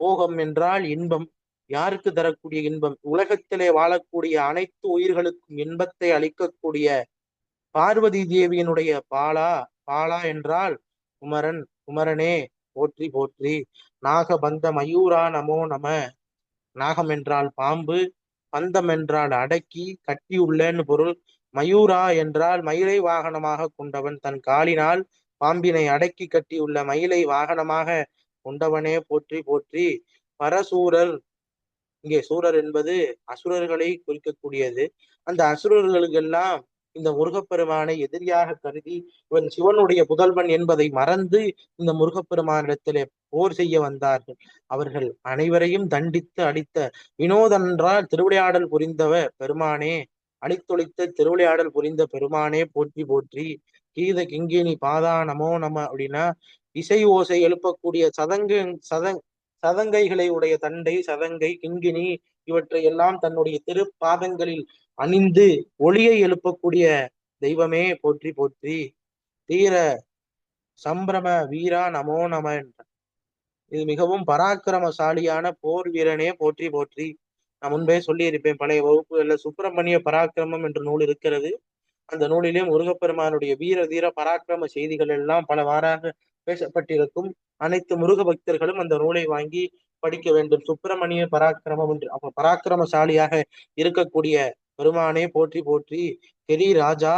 Speaker 2: போகம் என்றால் இன்பம். யாருக்கு தரக்கூடிய இன்பம்? உலகத்திலே வாழக்கூடிய அனைத்து உயிர்களுக்கும் இன்பத்தை அளிக்கக்கூடிய பார்வதி தேவியினுடைய பாலா. பாலா என்றால் குமரன். குமரனே போற்றி போற்றி. நாகபந்த மயூரா நமோ நம. நாகம் என்றால் பாம்பு, பந்தம் என்றால் அடக்கி கட்டியுள்ளன்னு பொருள். மயூரா என்றால் மயிலை வாகனமாக கொண்டவன். தன் காலினால் பாம்பினை அடக்கி கட்டியுள்ள மயிலை வாகனமாக கொண்டவனே போற்றி போற்றி. பரசூரர். இங்கே சூரர் என்பது அசுரர்களை குறிக்கக்கூடியது. அந்த அசுரர்களுக்கெல்லாம் இந்த முருகப்பெருமானை எதிரியாக கருதி இவன் சிவனுடைய புதல்வன் என்பதை மறந்து இந்த முருகப்பெருமானிடத்திலே போர் செய்ய வந்தார்கள். அவர்கள் அனைவரையும் தண்டித்து அழித்த வினோதன்றால் திருவிளையாடல் புரிந்தவ பெருமானே. அழித்தொழித்த திருவிளையாடல் புரிந்த பெருமானே போற்றி போற்றி. கீத கிங்கினி பாதா நமோ நம அப்படின்னா இசை ஓசை எழுப்பக்கூடிய சதங்கைகளை உடைய தண்டை, சதங்கை, கிங்கினி இவற்றை எல்லாம் தன்னுடைய திருப்பாதங்களில் அணிந்து ஒளியை எழுப்பக்கூடிய தெய்வமே போற்றி போற்றி. தீர சம்பிரம வீரா நமோ நம என்ற இது மிகவும் பராக்கிரமசாலியான போர் வீரனே போற்றி போற்றி. நான் முன்பே சொல்லியிருப்பேன், பழைய வகுப்புகள்ல சுப்பிரமணிய பராக்கிரமம் என்ற நூல் இருக்கிறது. அந்த நூலிலே முருகப்பெருமானுடைய வீர தீர பராக்கிரம செய்திகள் எல்லாம் பலவாறாக பேசப்பட்டிருக்கும். அனைத்து முருக பக்தர்களும் அந்த நூலை வாங்கி படிக்க வேண்டும். சுப்பிரமணிய பராக்கிரமம் என்று பராக்கிரமசாலியாக இருக்கக்கூடிய பெருமானே போற்றி போற்றி. கெரி ராஜா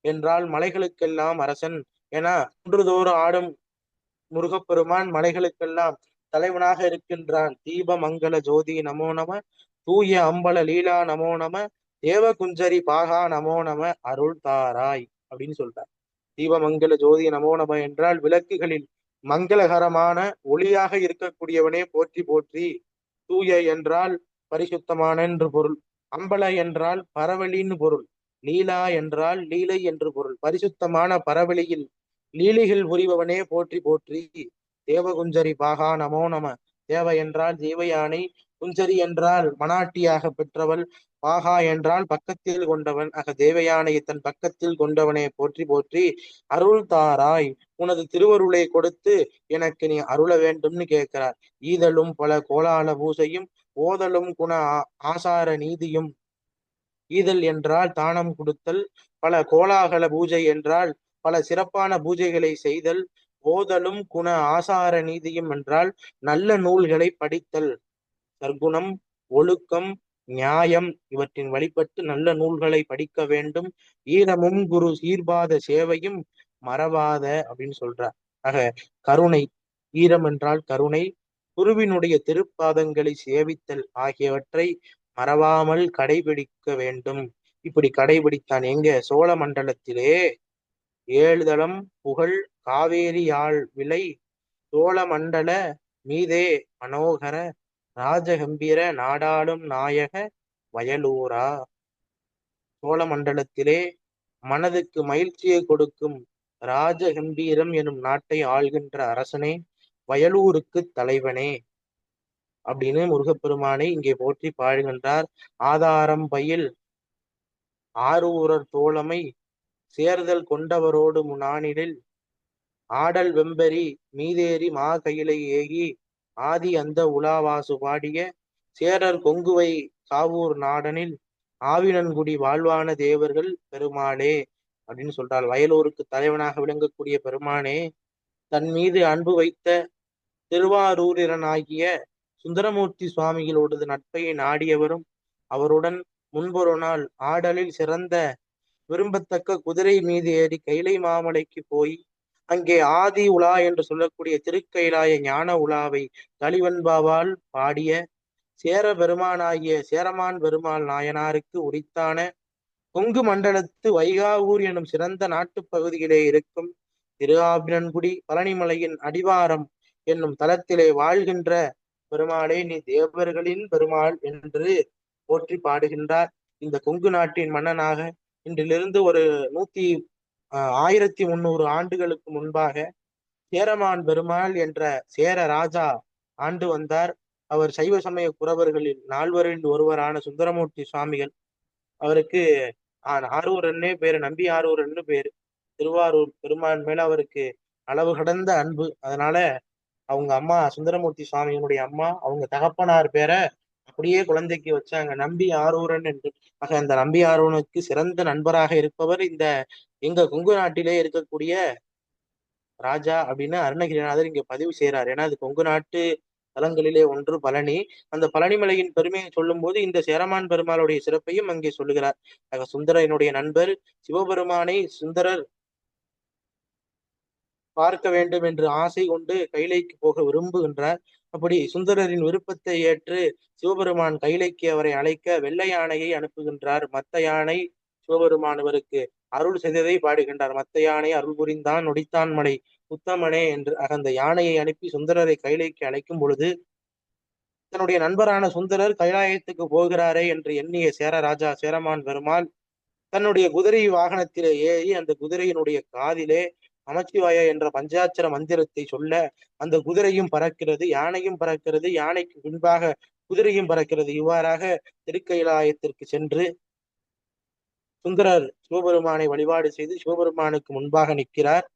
Speaker 2: என்றால் மலைகளுக்கெல்லாம் அரசன் என குன்றுதோறும் ஆடும் முருகப்பெருமான் மலைகளுக்கெல்லாம் தலைவனாக இருக்கின்றான். தீப மங்கள ஜோதி நமோ நம, தூய அம்பல லீலா நமோ நம, தேவகுஞ்சரி பாகா நமோ நம, அருள் தாராய் அப்படின்னு சொல்றார். தீபமங்கல ஜோதி நமோ நம என்றால் விளக்குகளில் மங்களகரமான ஒளியாக இருக்கக்கூடியவனே போற்றி போற்றி. தூய என்றால் பரிசுத்தமான என்று பொருள். அம்பல என்றால் பரவலின்னு பொருள். லீலா என்றால் லீலை என்று பொருள். பரிசுத்தமான பரவலியில் லீலைகள் புரிபவனே போற்றி போற்றி. தேவகுஞ்சரி பாகா நமோ நம. தேவ என்றால் தேவயானை, குஞ்சரி என்றால் மனாட்டியாக பெற்றவள், பாகா என்றால் பக்கத்தில் கொண்டவன். தேவயானையை தன் பக்கத்தில் கொண்டவனே போற்றி போற்றி. அருள் தாராய், உனது திருவருளை கொடுத்து எனக்கு நீ அருள வேண்டும்னு கேட்கிறார். ஈதலும் பல கோலால பூசையும் ஓதலும் குண ஆசார நீதியும். ஈதல் என்றால் தானம் கொடுத்தல், பல கோலாகல பூஜை என்றால் பல சிறப்பான பூஜைகளை செய்தல், ஓதலும் குண ஆசார நீதியும் என்றால் நல்ல நூல்களை படித்தல். சர்க்குணம், ஒழுக்கம், நியாயம் இவற்றின் வழிபட்டு நல்ல நூல்களை படிக்க வேண்டும். ஈரமும் குரு சீர்பாத சேவையும் மறவாத அப்படின்னு சொல்றார். ஆக கருணை, ஈரம் என்றால் கருணை, குருவினுடைய திருப்பாதங்களை சேவித்தல் ஆகியவற்றை மறவாமல் கடைபிடிக்க வேண்டும். இப்படி கடைபிடித்தான் எங்க? சோழ மண்டலத்திலே 7 தளம் புகழ் காவேரி யாழ் விளை சோழ மண்டல மீதே மனோகர ராஜகம்பீர நாடாளும் நாயக வயலூரா. சோழ மண்டலத்திலே மனதுக்கு மகிழ்ச்சியை கொடுக்கும் ராஜகம்பீரம் எனும் நாட்டை ஆள்கின்ற அரசனே, வயலூருக்கு தலைவனே அப்படின்னு முருகப்பெருமானை இங்கே போற்றி பாடுகின்றார். ஆதாரம் பயில் ஆரூரர் தோழமை சேர்தல் கொண்டவரோடு முனானிலில் ஆடல் வெம்பரி மீதேறி மா கையிலை ஏகி ஆதி அந்த உலாவாசு பாடிய சேரர் கொங்குவை காவூர் நாடனில் ஆவினன்குடி வாழ்வான தேவர்கள் பெருமாளே அப்படின்னு சொல்றாள். வயலூருக்கு தலைவனாக விளங்கக்கூடிய பெருமானே, தன் மீது அன்பு வைத்த திருவாரூரிரனாகிய சுந்தரமூர்த்தி சுவாமிகளோடது நட்பை நாடியவரும், அவருடன் முன்பொரு நாள் ஆடலில் சிறந்த விரும்பத்தக்க குதிரை மீது ஏறி கைலை மாமலைக்கு போய் அங்கே ஆதி உலா என்று சொல்லக்கூடிய திருக்கைலாய ஞான உலாவை தளிவன்பாவால் பாடிய சேர பெருமானாகிய சேரமான் பெருமாள் நாயனாருக்கு உரித்தான கொங்கு மண்டலத்து வைகாவூர் எனும் சிறந்த நாட்டுப் பகுதியிலே இருக்கும் திருஆவினன்குடி பழனிமலையின் அடிவாரம் என்னும் தலத்திலே வாழ்கின்ற பெருமாளே, நீ தேவர்களின் பெருமாள் என்று போற்றி பாடுகின்றார். இந்த கொங்கு நாட்டின் மன்னனாக இன்றிலிருந்து ஒரு 1300 ஆண்டுகளுக்கு முன்பாக சேரமான் பெருமாள் என்ற சேர ராஜா ஆண்டு வந்தார். அவர் சைவ சமய குறவர்களில் 4வரில் ஒருவரான சுந்தரமூர்த்தி சுவாமிகள். அவருக்கு ஆரூரன்னே பேரு, நம்பி ஆரூரன்னு பேரு. திருவாரூர் பெருமான் மேல அவருக்கு அளவு கடந்த அன்பு. அதனால அவங்க அம்மா சுந்தரமூர்த்தி சுவாமியினுடைய அம்மா அவங்க தகப்பனார் பேரை அப்படியே குழந்தைக்கு வச்சாங்க, நம்பி ஆரூரன் என்று. அந்த நம்பி ஆரூரனுக்கு சிறந்த நண்பராக இருப்பவர் இந்த எங்க கொங்கு நாட்டிலே இருக்கக்கூடிய ராஜா அப்படின்னு அருணகிரிநாதர் இங்க பதிவு செய்யறார். ஏன்னா அது கொங்கு நாட்டு தலங்களிலே ஒன்று பழனி. அந்த பழனிமலையின் பெருமையை சொல்லும் போது இந்த சேரமான் பெருமாளுடைய சிறப்பையும் அங்கே சொல்லுகிறார். சுந்தரனுடைய நண்பர் சிவபெருமானை சுந்தரர் பார்க்க வேண்டும் என்று ஆசை கொண்டு கைலைக்கு போக விரும்புகின்றார். அப்படி சுந்தரரின் விருப்பத்தை ஏற்று சிவபெருமான் கைலைக்கு அவரை அழைக்க வெள்ளை யானையை அனுப்புகின்றார். மத்த யானை சிவபெருமான் இவருக்கு அருள் செய்ததை பாடுகின்றார். மத்த யானை அருள் புரிந்தான் நொடித்தான் மலை உத்தமனே என்று. அந்த யானையை அனுப்பி சுந்தரரை கைலைக்கு அழைக்கும் பொழுது தன்னுடைய நண்பரான சுந்தரர் கைலாயத்துக்கு போகிறாரே என்று எண்ணிய சேரராஜா சேரமான் பெருமாள் தன்னுடைய குதிரை வாகனத்திலே ஏறி அந்த குதிரையினுடைய காதிலே நமச்சிவாய என்ற பஞ்சாட்சர மந்திரத்தை சொல்ல அந்த குதிரையும் பறக்கிறது, யானையும் பறக்கிறது, யானைக்கு முன்பாக குதிரையும் பறக்கிறது. இவ்வாறாக திருக்கைலாயத்திற்கு சென்று சுந்தரர் சிவபெருமானை வழிபாடு செய்து சிவபெருமானுக்கு முன்பாக நிற்கிறார்.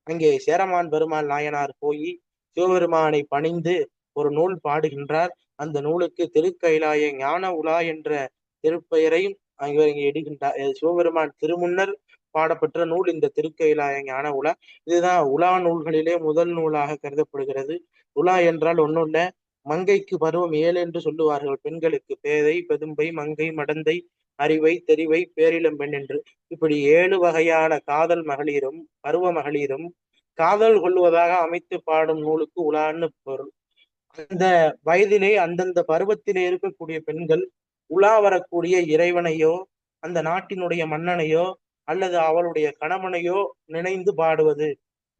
Speaker 2: அங்கே சேரமான் பெருமாள் நாயனார் போய் சிவபெருமானை பணிந்து ஒரு நூல் பாடுகின்றார். அந்த நூலுக்கு திருக்கைலாய ஞான உலா என்ற திருப்பெயரையும் இங்கே இடுகின்றார். சிவபெருமான் திருமுன்னர் பாடப்பெற்ற நூல் இந்த திருக்கைலாய ஞான உலா. இதுதான் உலா நூல்களிலே முதல் நூலாக கருதப்படுகிறது. உலா என்றால் ஒன்றும் இல்லை, மங்கைக்கு பருவம் 7 என்று சொல்லுவார்கள். பெண்களுக்கு பேதை, பெதும்பை, மங்கை, மடந்தை, அறிவை, தெரிவை, பேரிளம் பெண் என்று இப்படி 7 வகையான காதல் மகளிரும் பருவ மகளிரும் காதல் கொள்வதாக அமைத்து பாடும் நூலுக்கு உலான்னு பொருள். அந்த வயதிலே அந்தந்த பருவத்திலே இருக்கக்கூடிய பெண்கள் உலா வரக்கூடிய இறைவனையோ அந்த நாட்டினுடைய மன்னனையோ அல்லது அவளுடைய கணவனையோ நினைந்து பாடுவது.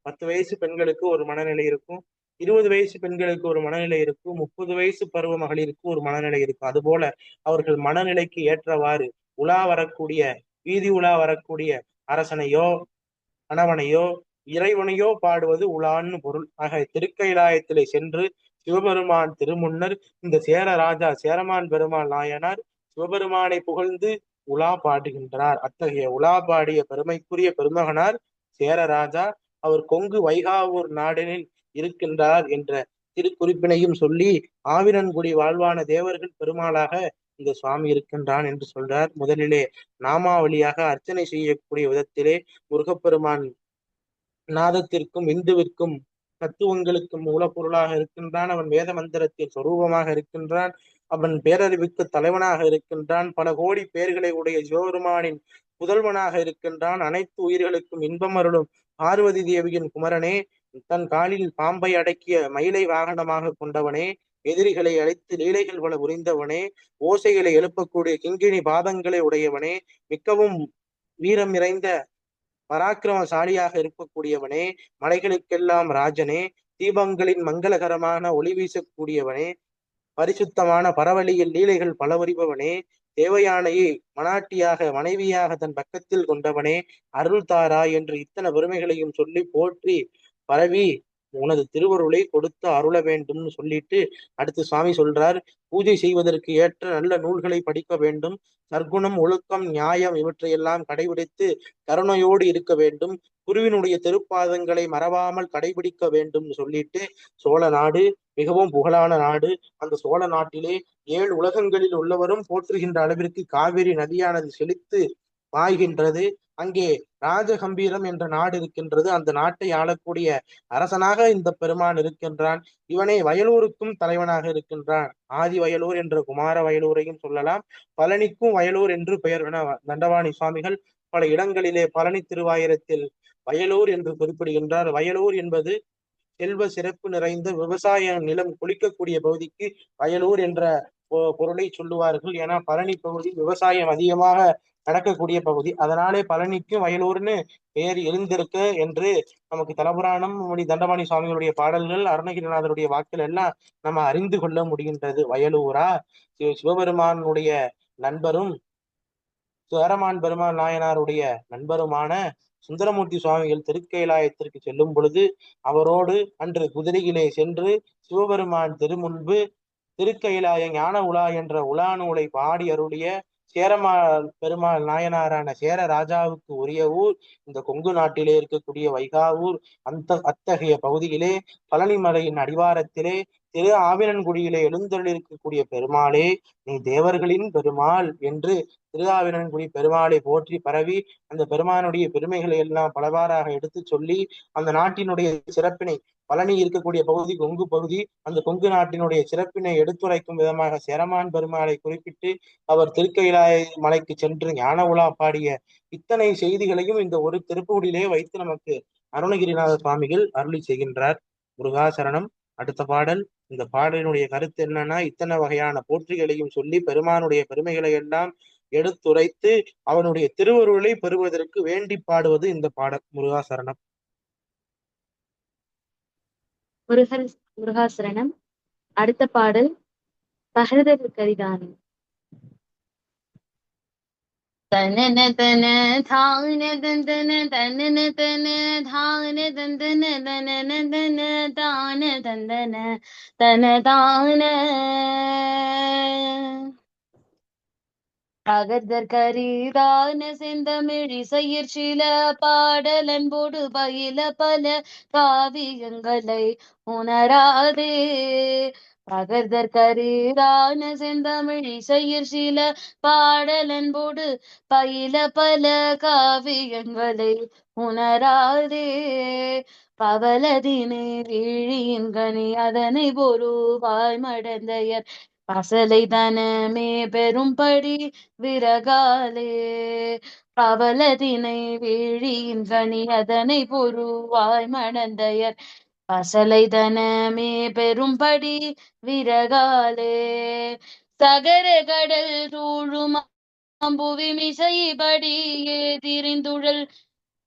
Speaker 2: 10 வயசு பெண்களுக்கு ஒரு மனநிலை இருக்கும், 20 வயசு பெண்களுக்கு ஒரு மனநிலை இருக்கும், 30 வயசு பருவ மகளிருக்கு ஒரு மனநிலை இருக்கும். அதுபோல அவர்கள் மனநிலைக்கு ஏற்றவாறு உலா வரக்கூடிய வீதி உலா வரக்கூடிய அரசனையோ கணவனையோ இறைவனையோ பாடுவது உலான்னு பொருள். ஆக திருக்கைலாயத்திலே சென்று சிவபெருமான் திருமுன்னர் இந்த சேர ராஜா சேரமான் பெருமாள் நாயனார் சிவபெருமானை புகழ்ந்து உலா பாடுகின்றார். அத்தகைய உலா பாடிய பெருமைக்குரிய பெருமகனார் சேரராஜா. அவர் கொங்கு வைகாவூர் நாடனில் இருக்கின்றார் என்ற திருக்குறிப்பினையும் சொல்லி ஆவினன்குடி வாழ்வான தேவர்கள் பெருமாளாக இந்த சுவாமி இருக்கின்றான் என்று சொல்றார். முதலிலே நாமாவளியாக அர்ச்சனை செய்யக்கூடிய விதத்திலே முருகப்பெருமான் நாதத்திற்கும் இந்துவிற்கும் தத்துவங்களுக்கும் மூலப்பொருளாக இருக்கின்றான். அவன் வேத மந்திரத்தின் சொரூபமாக இருக்கின்றான். அவன் பேரறிவுக்கு தலைவனாக இருக்கின்றான். பல கோடி பேர்களை உடைய சிவபெருமானின் புதல்வனாக இருக்கின்றான். அனைத்து உயிர்களுக்கும் இன்பம் அருளும் பார்வதி தேவியின் குமரனே, தன் காலில் பாம்பை அடக்கிய மயிலை வாகனமாக கொண்டவனே, எதிரிகளை அழைத்து லீலைகள் பல புரிந்தவனே, ஓசைகளை எழுப்பக்கூடிய கிங்கிணி பாதங்களை உடையவனே, மிக்கவும் வீரம் நிறைந்த பராக்கிரமசாலியாக இருக்கக்கூடியவனே, மலைகளுக்கெல்லாம் ராஜனே, தீபங்களின் மங்களகரமான ஒளி வீசக்கூடியவனே, பரிசுத்தமான பரவழியில் லீலைகள் பல புரிபவனே, தேவயானையை மனாட்டியாக மனைவியாக தன் பக்கத்தில் கொண்டவனே, அருள் தாராய் என்று இத்தனை பெருமைகளையும் சொல்லி போற்றி பரவி உனது திருவருளை கொடுத்து அருள வேண்டும்னு சொல்லிட்டு அடுத்து சுவாமி சொல்றார், பூஜை செய்வதற்கு ஏற்ற நல்ல நூல்களை படிக்க வேண்டும், சர்க்குணம், ஒழுக்கம், நியாயம் இவற்றையெல்லாம் கடைபிடித்து கருணையோடு இருக்க வேண்டும், குருவினுடைய திருப்பாதங்களை மறவாமல் கடைபிடிக்க வேண்டும் சொல்லிட்டு சோழ நாடு மிகவும் புகழான நாடு. அந்த சோழ நாட்டிலே 7 உலகங்களில் உள்ளவரும் போற்றுகின்ற அளவிற்கு காவிரி நதியானது செழித்து பாய்கின்றது. அங்கே ராஜகம்பீரம் என்ற நாடு இருக்கின்றது. அந்த நாட்டை ஆளக்கூடிய அரசனாக இந்த பெருமான் இருக்கின்றான். இவனே வயலூருக்கும் தலைவனாக இருக்கின்றான். ஆதி வயலூர் என்ற குமார வயலூரையும் சொல்லலாம், பழனிக்கும் வயலூர் என்று பெயர் என தண்டவாணி சுவாமிகள் பல இடங்களிலே பழனி திருவாயிரத்தில் வயலூர் என்று குறிப்பிடுகின்றார். வயலூர் என்பது செல்வ சிறப்பு நிறைந்த விவசாய நிலம் குளிக்கக்கூடிய பகுதிக்கு வயலூர் என்ற பொருளை சொல்லுவார்கள். ஏன்னா பழனி பகுதி விவசாயம் அதிகமாக நடக்கக்கூடிய பகுதி, அதனாலே பழனிக்கும் வயலூர்னு பெயர் எழுந்திருக்க என்று நமக்கு தலபுராணம் தண்டபாணி சுவாமிகளுடைய பாடல்கள் அருணகிரிநாதருடைய வாக்கில் எல்லாம் நம்ம அறிந்து கொள்ள முடிகின்றது. வயலூரா சிவபெருமானுடைய நண்பரும் சேரமான் பெருமாள் நாயனாருடைய நண்பருமான சுந்தரமூர்த்தி சுவாமிகள் திருக்கைலாயத்திற்கு செல்லும் பொழுது அவரோடு அன்று குதிரையிலே சென்று சிவபெருமான் திருமுன்பு திருக்கைலாய ஞான உலா என்ற உலா நூலை பாடி அருளிய சேரமான் பெருமாள் நாயனாரான சேர ராஜாவுக்கு உரிய ஊர் இந்த கொங்கு நாட்டிலே இருக்கக்கூடிய வைகாவூர். அத்தகைய பகுதியிலே பழனிமலையின் அடிவாரத்திலே திரு ஆவினன்குடியிலே எழுந்தருளிருக்கக்கூடிய பெருமாளே, நீ தேவர்களின் பெருமாள் என்று திருஆவினன்குடி பெருமாளை போற்றி பரவி அந்த பெருமானுடைய பெருமைகளை எல்லாம் பலவாறாக எடுத்து சொல்லி அந்த நாட்டினுடைய சிறப்பினை, பழனி இருக்கக்கூடிய பகுதி கொங்கு பகுதி, அந்த கொங்கு நாட்டினுடைய சிறப்பினை எடுத்துரைக்கும் விதமாக சேரமான் பெருமாளை குறிப்பிட்டு அவர் திருக்கைலாய மலைக்கு சென்று ஞான உலா பாடிய இத்தனை செய்திகளையும் இந்த ஒரு திருப்புடியிலே வைத்து நமக்கு அருணகிரிநாத சுவாமிகள் அருளி செய்கின்றார். முருகாசரணம். அடுத்த பாடல். இந்த பாடலினுடைய கருத்து என்னன்னா, இத்தனை வகையான போற்றிகளையும் சொல்லி பெருமானுடைய பெருமைகளை எல்லாம் எடுத்துரைத்து அவனுடைய திருவருளை பெறுவதற்கு வேண்டி பாடுவது இந்த பாடல். முருகாசரணம்.
Speaker 3: முருகாசரணம். அடுத்த பாடல் பகர்தற்கரிதானே.
Speaker 1: தனன தன தான தந்தன தனன தன தான தந்தன தனன தன தான தந்தன தனதான பகர்தற்கரிதான செந்தமிழிசையிற் சில பாடலன்போடு பயில பல காவியங்களை உணராதே பகர்தற்கரிதான செந்தமிழ் இசையிற் சில பாடலன்போடு பயில பல காவியங்களை உணராதே பவலதினை வீழியின் கனி அதனை பொருவாய் மடந்தையர் பசலை தனமே பெரும்படி விறகாலே பவலதினை வீழியின் கனி அதனை பொருவாய் மடந்தையர் பசலை தனமே பெரும்படி விறகாலே சகர கடல் சூழும் அம்புவி மிசைபடியே திரிந்துழல்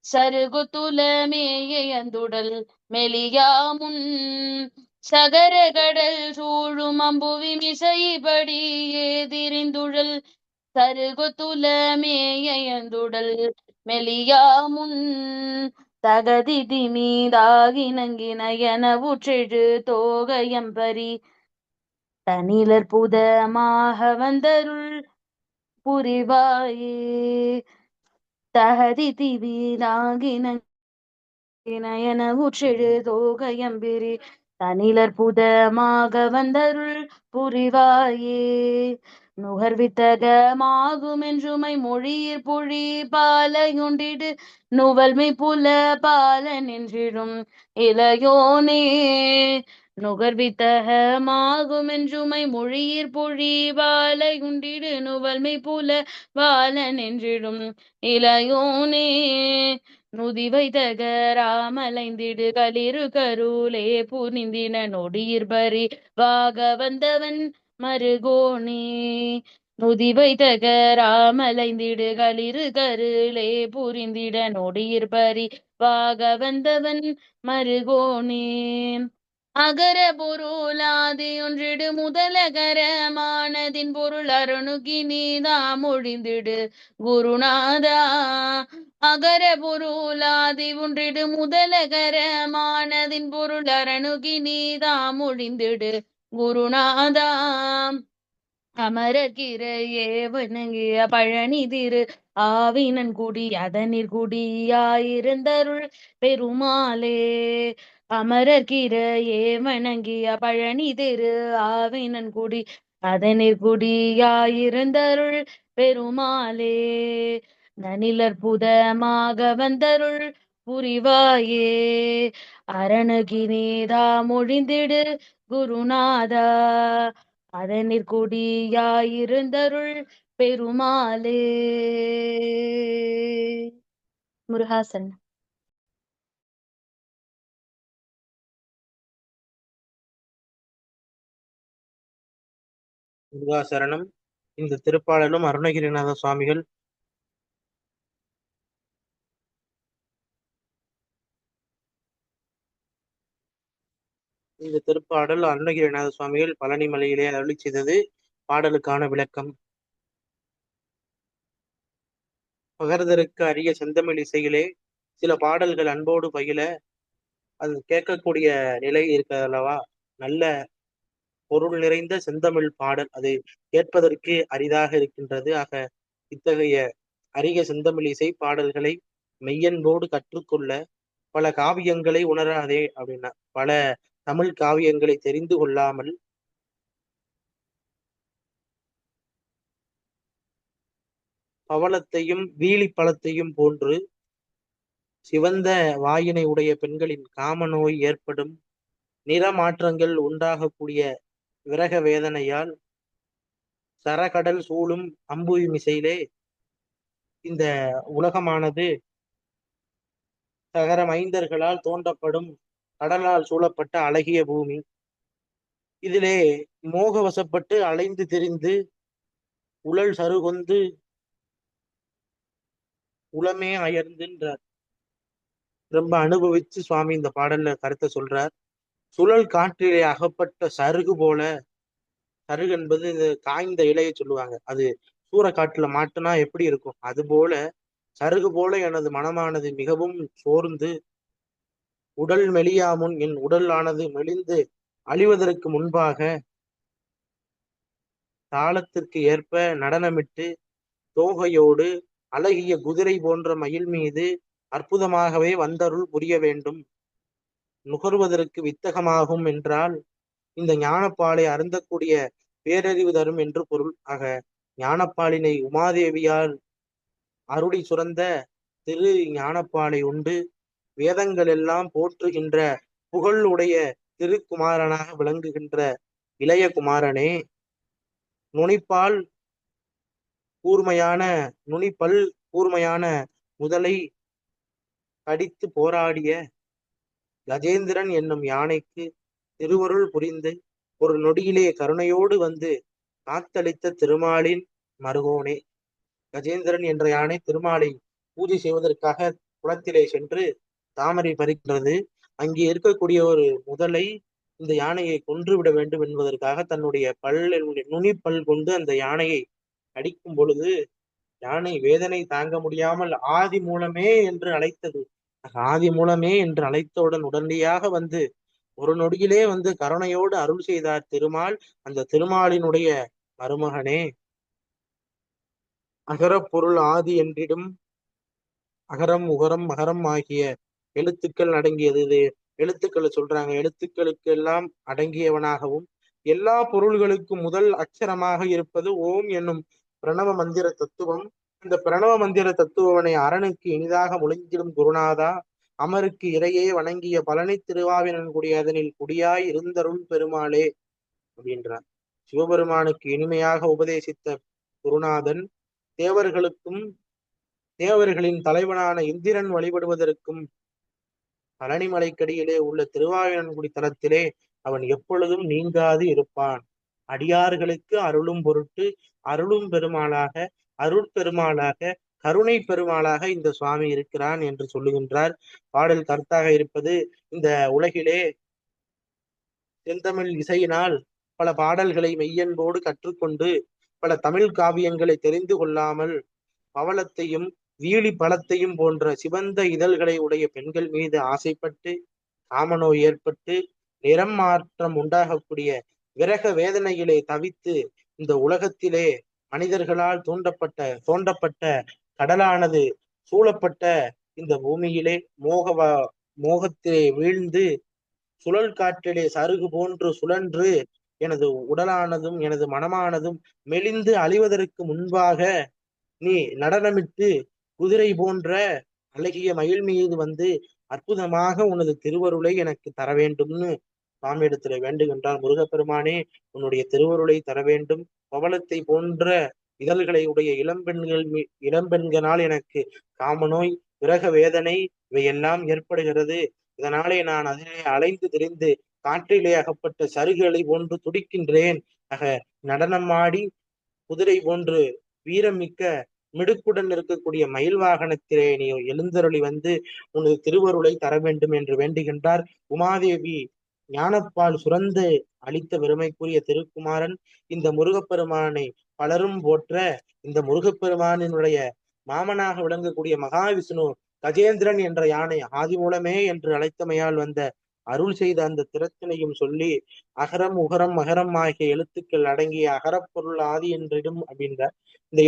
Speaker 1: சருகுத்துலமேயந்துடல் மெலியாமுன் சகர கடல் சூழும் அம்புவி மிசைபடியே திரிந்துழல் சருகுத்துலமேயந்துடல் மெலியாமுன் தகதி திமீதாகி நங்கினயன உற்றெழு தோகையம்பரி தனிலர் புதமாக வந்தருள் புரிவாயே தகதி திமீதாகி நயன உற்றெழு தோகையம்பிரி தனிலர் புதமாக வந்தருள் புரிவாயே நுகர்வித்தகமாகுமென்றுமை மொழியிற் பொழி பாலையுண்டிடு நுவல்மை புல பாலன் என்றிடும் இளையோனே நுகர்வித்தகமாகுமென்றுமை மொழியிற் பொழி பாலையுண்டிடு நுவல்மை புல பாலன் என்றிடும் இளையோனே நுதிவை தகராமலைந்திடு களிறு கருளே புரிந்தின நொடியிற்பரி வாக வந்தவன் மருகோனே நுதிவை தகராமலைந்திடு களிறு கருளே புரிந்திட நொடியிற்பரி வாக வந்தவன் மருகோனே அகர பொருளாதி ஒன்றிடு முதலகரமானதின் பொருள் அருணுகி நீதாம் ஒழிந்திடு குருநாதா அகர பொருளாதி ஒன்றிடு முதலகரமானதின் பொருள் அருணுகி நீதாம் ஒழிந்திடு குருநாதா அமரகிரையே வணங்கிய பழனி திரு ஆவினன் குடி அதனிற் குடியாயிருந்தருள் பெருமாளே அமரகிரையே வணங்கிய பழனி திரு ஆவினன் குடி அதனிற் குடியாயிருந்தருள் பெருமாளே நனிலர் புதமாக வந்தருள் புரிவாயே அரணகினேதா மொழிந்திடு குருநாதா அதனிற் குடியாயிருந்தருள் பெருமாளே. முருகாசன்.
Speaker 2: முருகாசரணம். இந்த திருப்பாடலும் அருணகிரிநாத சுவாமிகள் இந்த திருப்பாடல் அருணகிரிநாத சுவாமிகள் பழனி மலையிலே அருளி செய்தது. பாடலுக்கான விளக்கம். பகர்தற்கு அரிய செந்தமிழ் இசையிலே சில பாடல்கள் அன்போடு பயில அது கேட்கக்கூடிய நிலை இருக்கிறதல்லவா, நல்ல பொருள் நிறைந்த செந்தமிழ் பாடல், அது கேட்பதற்கு அரிதாக இருக்கின்றது. ஆக இத்தகைய அரிய செந்தமிழ் இசை பாடல்களை மெய்யன்போடு கற்றுக்கொள்ள பல காவியங்களை உணராதே அப்படின்னா, பல தமிழ் காவியங்களை தெரிந்து கொள்ளாமல் பவளத்தையும் வீழி பழத்தையும் போன்று சிவந்த வாயினை உடைய பெண்களின் காம நோய் ஏற்படும் நிறமாற்றங்கள் உண்டாகக்கூடிய விரக வேதனையால் சரகடல் சூழும் அம்புவி மிசையிலே இந்த உலகமானது சகர மைந்தர்களால் தோன்றப்படும் கடலால் சூழப்பட்ட அழகிய பூமி. இதிலே மோகவசப்பட்டு அலைந்து திரிந்து உழல் சருகொந்து உளமே அயர்ந்துன்றார். ரொம்ப அனுபவிச்சு சுவாமி இந்த பாடல்ல கருத்தை சொல்றார். சுழல் காற்றிலே அகப்பட்ட சருகு போல, சருகு என்பது காய்ந்த இலையை சொல்லுவாங்க, அது சூறக்காற்றுல மாட்டுனா எப்படி இருக்கும், அது போல சருகு போல எனது மனமானது மிகவும் சோர்ந்து உடல் மெலியாமுன் என் உடல் ஆனது மெலிந்து அழிவதற்கு முன்பாக தாளத்திற்கு ஏற்ப நடனமிட்டு தோகையோடு அழகிய குதிரை போன்ற மயில் மீது அற்புதமாகவே வந்தருள் புரிய வேண்டும். நுகர்வதற்கு வித்தகமாகும் என்றால் இந்த ஞானப்பாலை அருந்தக்கூடிய பேரறிவு தரும் என்று பொருள். ஆக ஞானப்பாலினை உமாதேவியால் அருளி சுரந்த திரு ஞானப்பாலை உண்டு வேதங்கள் எல்லாம் போற்றுகின்ற புகழ் உடைய திருக்குமாரனாக விளங்குகின்ற இளைய குமாரனே, நுனிப்பால் நுனிப்பல் கூர்மையான முதலை கடித்து போராடிய கஜேந்திரன் என்னும் யானைக்கு திருவருள் புரிந்து ஒரு நொடியிலே கருணையோடு வந்து காத்தளித்த திருமாலின் மருகோனே. கஜேந்திரன் என்ற யானை திருமாலை பூஜை செய்வதற்காக குளத்திலே சென்று தாமரை பறிக்கிறது. அங்கே இருக்கக்கூடிய ஒரு முதலை இந்த யானையை கொன்றுவிட வேண்டும் என்பதற்காக தன்னுடைய நுனிப்பல் கொண்டு அந்த யானையை அடிக்கும் பொழுது யானை வேதனை தாங்க முடியாமல் ஆதி மூலமே என்று அழைத்தது. ஆதி மூலமே என்று அழைத்தவுடன் உடனடியாக வந்து ஒரு நொடியிலே வந்து கருணையோடு அருள் செய்தார் திருமால். அந்த திருமாலினுடைய மருமகனே, அகரப்பொருள் ஆதி என்றிடும் அகரம் உகரம் மகரம் ஆகிய எழுத்துக்கள் அடங்கியது. இது எழுத்துக்களை சொல்றாங்க. எழுத்துக்களுக்கு எல்லாம் அடங்கியவனாகவும் எல்லா பொருள்களுக்கும் முதல் அக்ஷரமாக இருப்பது ஓம் என்னும் பிரணவ மந்திர தத்துவம். இந்த பிரணவ மந்திர தத்துவனை அரணுக்கு இனிதாக முழங்கிடும் குருநாதா, அமருக்கு இறையே வணங்கிய பழனி திருவாவினன்குடி அதனில் குடியாய் இருந்தருள் பெருமாளே அப்படின்றார். சிவபெருமானுக்கு இனிமையாக உபதேசித்த குருநாதன் தேவர்களின் தலைவனான இந்திரன் வழிபடுவதற்கும் பழனிமலைக்கடியிலே உள்ள திருவாவினன்குடி தலத்திலே அவன் எப்பொழுதும் நீங்காது இருப்பான். அடியார்களுக்கு அருளும் பொருட்டு அருளும் பெருமாளாக, அருட்பெருமாளாக, கருணை பெருமாளாக இந்த சுவாமி இருக்கிறான் என்று சொல்லுகின்றார். பாடல் கருத்தாக இருப்பது, இந்த உலகிலே செந்தமிழ் இசையினால் பல பாடல்களை மெய்யன்போடு கற்றுக்கொண்டு பல தமிழ் காவியங்களை தெரிந்து கொள்ளாமல் பவளத்தையும் வீழி பழத்தையும் போன்ற சிவந்த இதழ்களை உடைய பெண்கள் மீது ஆசைப்பட்டு காமநோய் ஏற்பட்டு நிறம் மாற்றம் உண்டாகக்கூடிய விரக வேதனையிலே தவித்து இந்த உலகத்திலே மனிதர்களால் தோண்டப்பட்ட கடலானது சூழப்பட்ட இந்த பூமியிலே மோகத்திலே வீழ்ந்து சுழல் காற்றிலே சருகு போன்று சுழன்று எனது உடலானதும் எனது மனமானதும் மெலிந்து அழிவதற்கு முன்பாக நீ நடனமிட்டு குதிரை போன்ற அழகிய மயில் மீது வந்து அற்புதமாக உனது திருவருளை எனக்கு தர வேண்டும்னு சுவாமியிடத்துல வேண்டுகின்றார். முருகப்பெருமானே, உன்னுடைய திருவருளை தர வேண்டும். பவளத்தை போன்ற இதழ்களை உடைய இளம்பெண்களால் எனக்கு காமநோய், விரக வேதனை இவையெல்லாம் ஏற்படுகிறது. இதனாலே நான் அதிலே அலைந்து திரிந்து காற்றிலே அகப்பட்ட சருகுகளை போன்று துடிக்கின்றேன். ஆக நடனமாடி குதிரை போன்று வீரமிக்க மிடுக்குடன் இருக்கக்கூடிய மயில் வாகனத்திலே நீ எழுந்தருளி வந்து உனது திருவருளை தர வேண்டும் என்று வேண்டுகின்றார். உமாதேவி ஞானப்பால் சுரந்து அளித்த பெருமைக்குரிய திருக்குமாரன் இந்த முருகப்பெருமானை பலரும் போற்ற இந்த முருகப்பெருமானினுடைய மாமனாக விளங்கக்கூடிய மகாவிஷ்ணு கஜேந்திரன் என்ற யானை ஆதி மூலமே என்று அழைத்தமையால் வந்த அருள் செய்த அந்த திறத்தினையும் சொல்லி அகரம் உகரம் மகரம் ஆகிய எழுத்துக்கள் அடங்கிய அகரப்பொருள் ஆதி என்றிடும் அப்படின்ற இந்த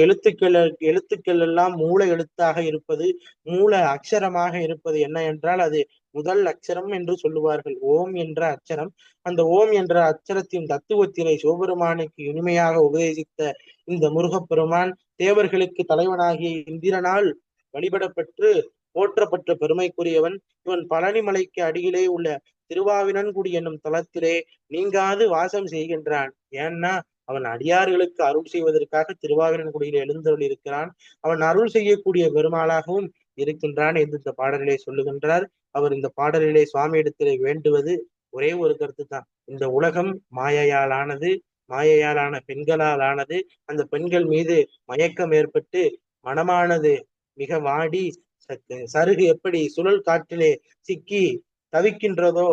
Speaker 2: எழுத்துக்கள் எல்லாம் மூல எழுத்தாக இருப்பது, மூல அக்ஷரமாக இருப்பது என்ன என்றால் அது முதல் அக்ஷரம் என்று சொல்லுவார்கள். ஓம் என்ற அக்ஷரம். அந்த ஓம் என்ற அக்ஷரத்தின் தத்துவத்தினை சிவபெருமானுக்கு இனிமையாக உபதேசித்த இந்த முருகப்பெருமான் தேவர்களுக்கு தலைவனாகிய இந்திரனால் வழிபடப்பட்டு போற்றப்பட்ட பெருமைக்குரியவன். இவன் பழனிமலைக்கு அடியிலே உள்ள திருவாவினன்குடி என்னும் தலத்திலே நீங்காது வாசம் செய்கின்றான். ஏன்னா அவன் அடியார்களுக்கு அருள் செய்வதற்காக திருவாவினன்குடியில் எழுந்தருள் இருக்கிறான். அவன் அருள் செய்யக்கூடிய பெருமாளாகவும் இருக்கின்றான் என்று இந்த பாடலிலே சொல்லுகின்றார். அவர் இந்த பாடலிலே சுவாமியிடத்திலே வேண்டுவது ஒரே ஒரு கருத்து தான். இந்த உலகம் மாயையாலானது, மாயையாலான பெண்களால் ஆனது. அந்த பெண்கள் மீது மயக்கம் ஏற்பட்டு மனமானது மிக வாடி சருகு எப்படி சுழல் காற்றிலே சிக்கி தவிக்கின்றதோ,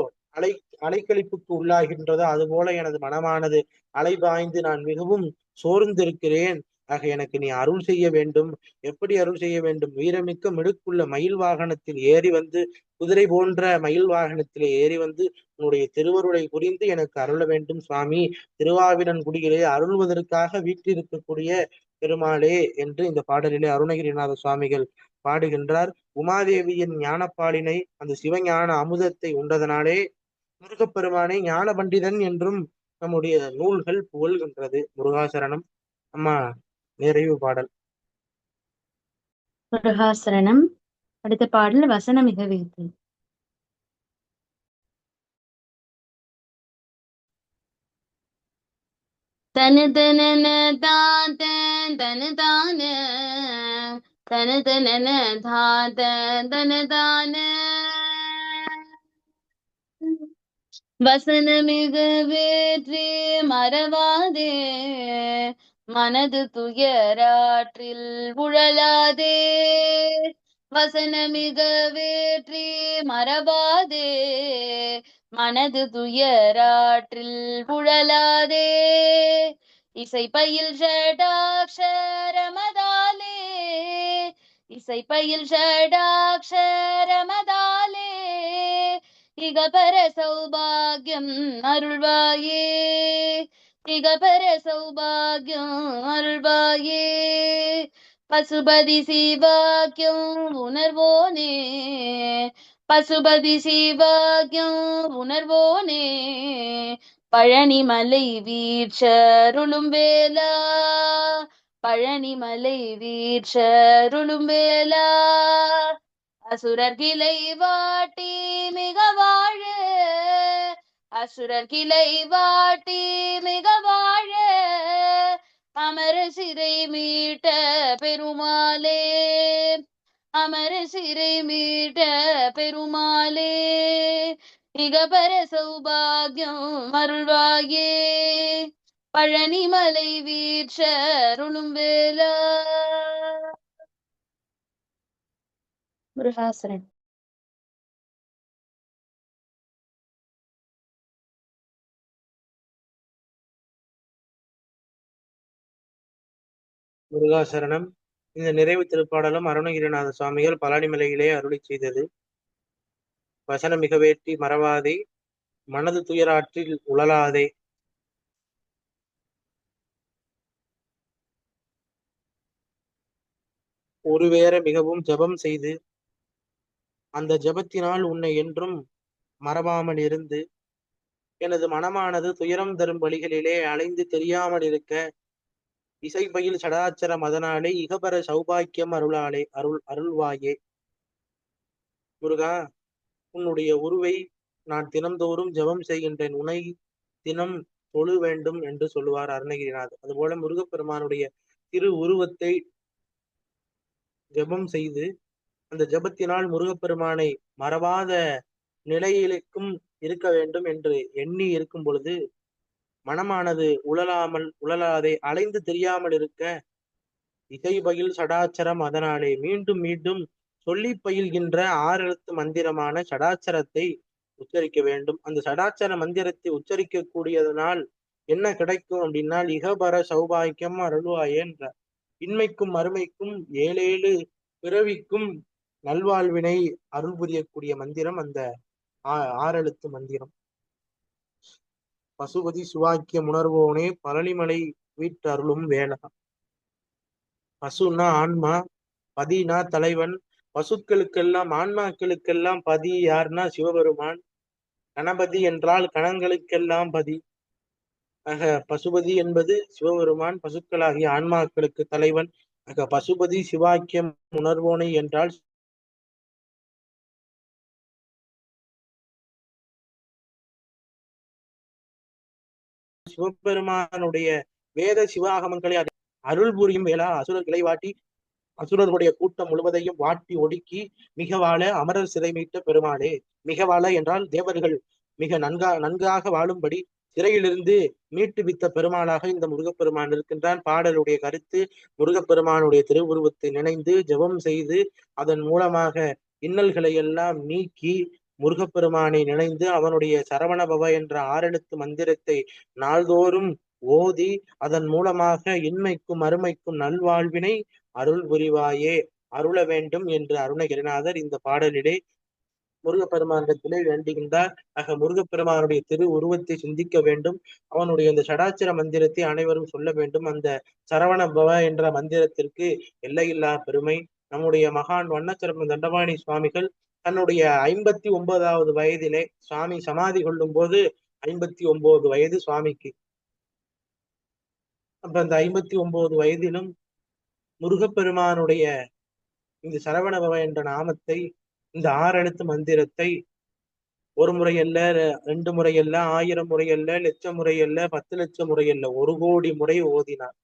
Speaker 2: அலைக்கழிப்புக்கு உள்ளாகின்றதோ, அதுபோல எனது மனமானது அலைபாய்ந்து நான் மிகவும் சோர்ந்திருக்கிறேன். ஆக எனக்கு நீ அருள் செய்ய வேண்டும். எப்படி அருள் செய்ய வேண்டும்? வீரமிக்க மிடுக்குள்ள மயில் வாகனத்தில் ஏறி வந்து, குதிரை போன்ற மயில் வாகனத்திலே ஏறி வந்து உன்னுடைய திருவருளை புரிந்து எனக்கு அருள வேண்டும் சுவாமி. திருவாவினன்குடியிலே அருள்வதற்காக வீட்டிருக்கக்கூடிய பெருமாளே என்று இந்த பாடலிலே அருணகிரிநாத சுவாமிகள் பாடுகின்றார். உமாதேவியின் ஞானப்பாலினை அந்த சிவஞான அமுதத்தை உண்டதனாலே முருகப்பெருமானை ஞான பண்டிதன் என்றும் நம்முடைய நூல்கள் புகழ்கின்றது. முருகாசரணம். அம்மா, நிறைவு பாடல்.
Speaker 3: முருகாசரணம். அடுத்த பாடல் வசனமிக வேதி.
Speaker 1: தனு தனன தாத்தன் தனு தான தனு தனன தாத்தன் தனு தான வசனமிக வேற்றி மறவாதே மனது துயராற்றில் உழலாதே. வசனமிக வேற்றி மறவாதே மனது துயராற்றில் உழலாதே. இசை பயில் ஷடாக்ஷரமதாலே இசை பயில் ஷடாக்ஷரமதாலே இகபர சௌபாகியம் அருள்வாயே இகபர சௌபாகியம் அருள்வாயே. பசுபதி சிவாக்கியம் உணர்வோனே பசுபதி சிவாக்கியம் உணர்வோனே பழனிமலை வீற்றருளும் வேளா பழனிமலை வீற்றருளும் வேளா. அசுரர் கிளை வாட்டி மிக வாழ அசுரர் கிளை வாட்டி மிக வாழ அமர சிறை மீட்ட பெருமாளே அமர சிறை மீட்ட பெருமாளே இகபர சௌபாகியம் அருள்வாயே பழனிமலை வீற்றருளும் வேளா. முருகாசரணம்.
Speaker 2: முருகாசரணம். இந்த நிறைவு திருப்பாடலும் அருணகிரிநாத சுவாமிகள் பழனிமலையிலே அருளி செய்தது. வசனம் மிக வேற்றி மறவாதே மனது துயராற்றில் உழலாதே. ஒருவேற மிகவும் ஜபம் செய்து அந்த ஜபத்தினால் உன்னை என்றும் மறவாமல் இருந்து எனது மனமானது துயரம் தரும் வழிகளிலே அலைந்து தெரியாமல் இருக்க இசைப்பயில் சடாச்சர மதனாலே இகபர சௌபாக்கியம் அருள்வாயே. முருகா, உன்னுடைய உருவை நான் தினம்தோறும் ஜபம் செய்கின்றேன், உன்னை தினம் தொழு வேண்டும் என்று சொல்லுவார் அருணகிரிநாதர். அதுபோல முருகப்பெருமானுடைய திரு உருவத்தை ஜபம் செய்து அந்த ஜபத்தினால் முருகப்பெருமானை மறவாத நிலையிலுக்கும் இருக்க வேண்டும் என்று எண்ணி இருக்கும் பொழுது மனமானது உழலாதே அலைந்து தெரியாமல் இருக்க இசை பயில் சடாச்சரம் அதனாலே மீண்டும் மீண்டும் சொல்லி பயில்கின்ற 6 எழுத்து மந்திரமான சடாச்சரத்தை உச்சரிக்க வேண்டும். அந்த சடாச்சர மந்திரத்தை உச்சரிக்க கூடியதனால் என்ன கிடைக்கும் அப்படின்னா இகபர சௌபாக்கியம் அருள்வாயே என்ற இன்மைக்கும் மறுமைக்கும் 7 பிறவிக்கும் நல்வாழ்வினை அருள் புரியக்கூடிய மந்திரம் அந்த 6 எழுத்து மந்திரம். பசுபதி சிவாக்கியம் உணர்வோனே பழனிமலை வீட்டு அருளும் வேளா. பசுனா ஆன்மா, பதினா தலைவன். பசுக்களுக்கெல்லாம் ஆன்மாக்களுக்கெல்லாம் பதி யாருன்னா சிவபெருமான். கணபதி என்றால் கணங்களுக்கெல்லாம் பதி. ஆக பசுபதி என்பது சிவபெருமான், பசுக்களாகிய ஆன்மாக்களுக்கு தலைவன். ஆக பசுபதி சிவாக்கியம் உணர்வோனை என்றால் சிவபெருமானுடைய வேத சிவாகமங்களை அருள் புரியும் வேளா. அசுரர்களை வாட்டி அசுரர்களுடைய கூட்டம் முழுவதையும் வாட்டி ஒடுக்கி மிக வாழ அமரர் சிறை மீட்ட பெருமாளே. மிக வாழ என்றால் தேவர்கள் மிக நன்காக வாழும்படி சிறையிலிருந்து மீட்டு வித்த பெருமாளாக இந்த முருகப்பெருமான் இருக்கின்றான். பாடலுடைய கருத்து முருகப்பெருமானுடைய திருவுருவத்தை நினைந்து ஜெபம் செய்து அதன் மூலமாக இன்னல்களை எல்லாம் நீக்கி முருகப்பெருமானை நினைந்து அவனுடைய சரவணபவ என்ற 6 எழுத்து மந்திரத்தை நாள்தோறும் ஓதி அதன் மூலமாக இன்மைக்கும் அருமைக்கும் நல்வாழ்வினை அருள் புரிவாயே, அருள வேண்டும் என்று அருணகிரிநாதர் இந்த பாடலிலே முருகப்பெருமானிடத்திலே வேண்டுகின்றார். ஆக முருகப்பெருமானுடைய திரு உருவத்தை சிந்திக்க வேண்டும். அவனுடைய இந்த சடாச்சர மந்திரத்தை அனைவரும் சொல்ல வேண்டும். அந்த சரவண பவ என்ற மந்திரத்திற்கு எல்லையில்லா பெருமை. நம்முடைய மகான் வண்ணச்சிரம தண்டபாணி சுவாமிகள் தன்னுடைய 59வது வயதிலே சுவாமி சமாதி கொள்ளும் போது 59 வயது சுவாமிக்கு. அப்ப அந்த 59 வயதிலும் முருகப்பெருமானுடைய இந்த சரவணபவ என்ற நாமத்தை, இந்த 6 எழுத்து மந்திரத்தை ஒரு முறை அல்ல, 2 முறை அல்ல, 1000 முறை அல்ல, லட்சம் முறை அல்ல, 10 லட்சம் முறை அல்ல, 1 கோடி முறை ஓதினார்.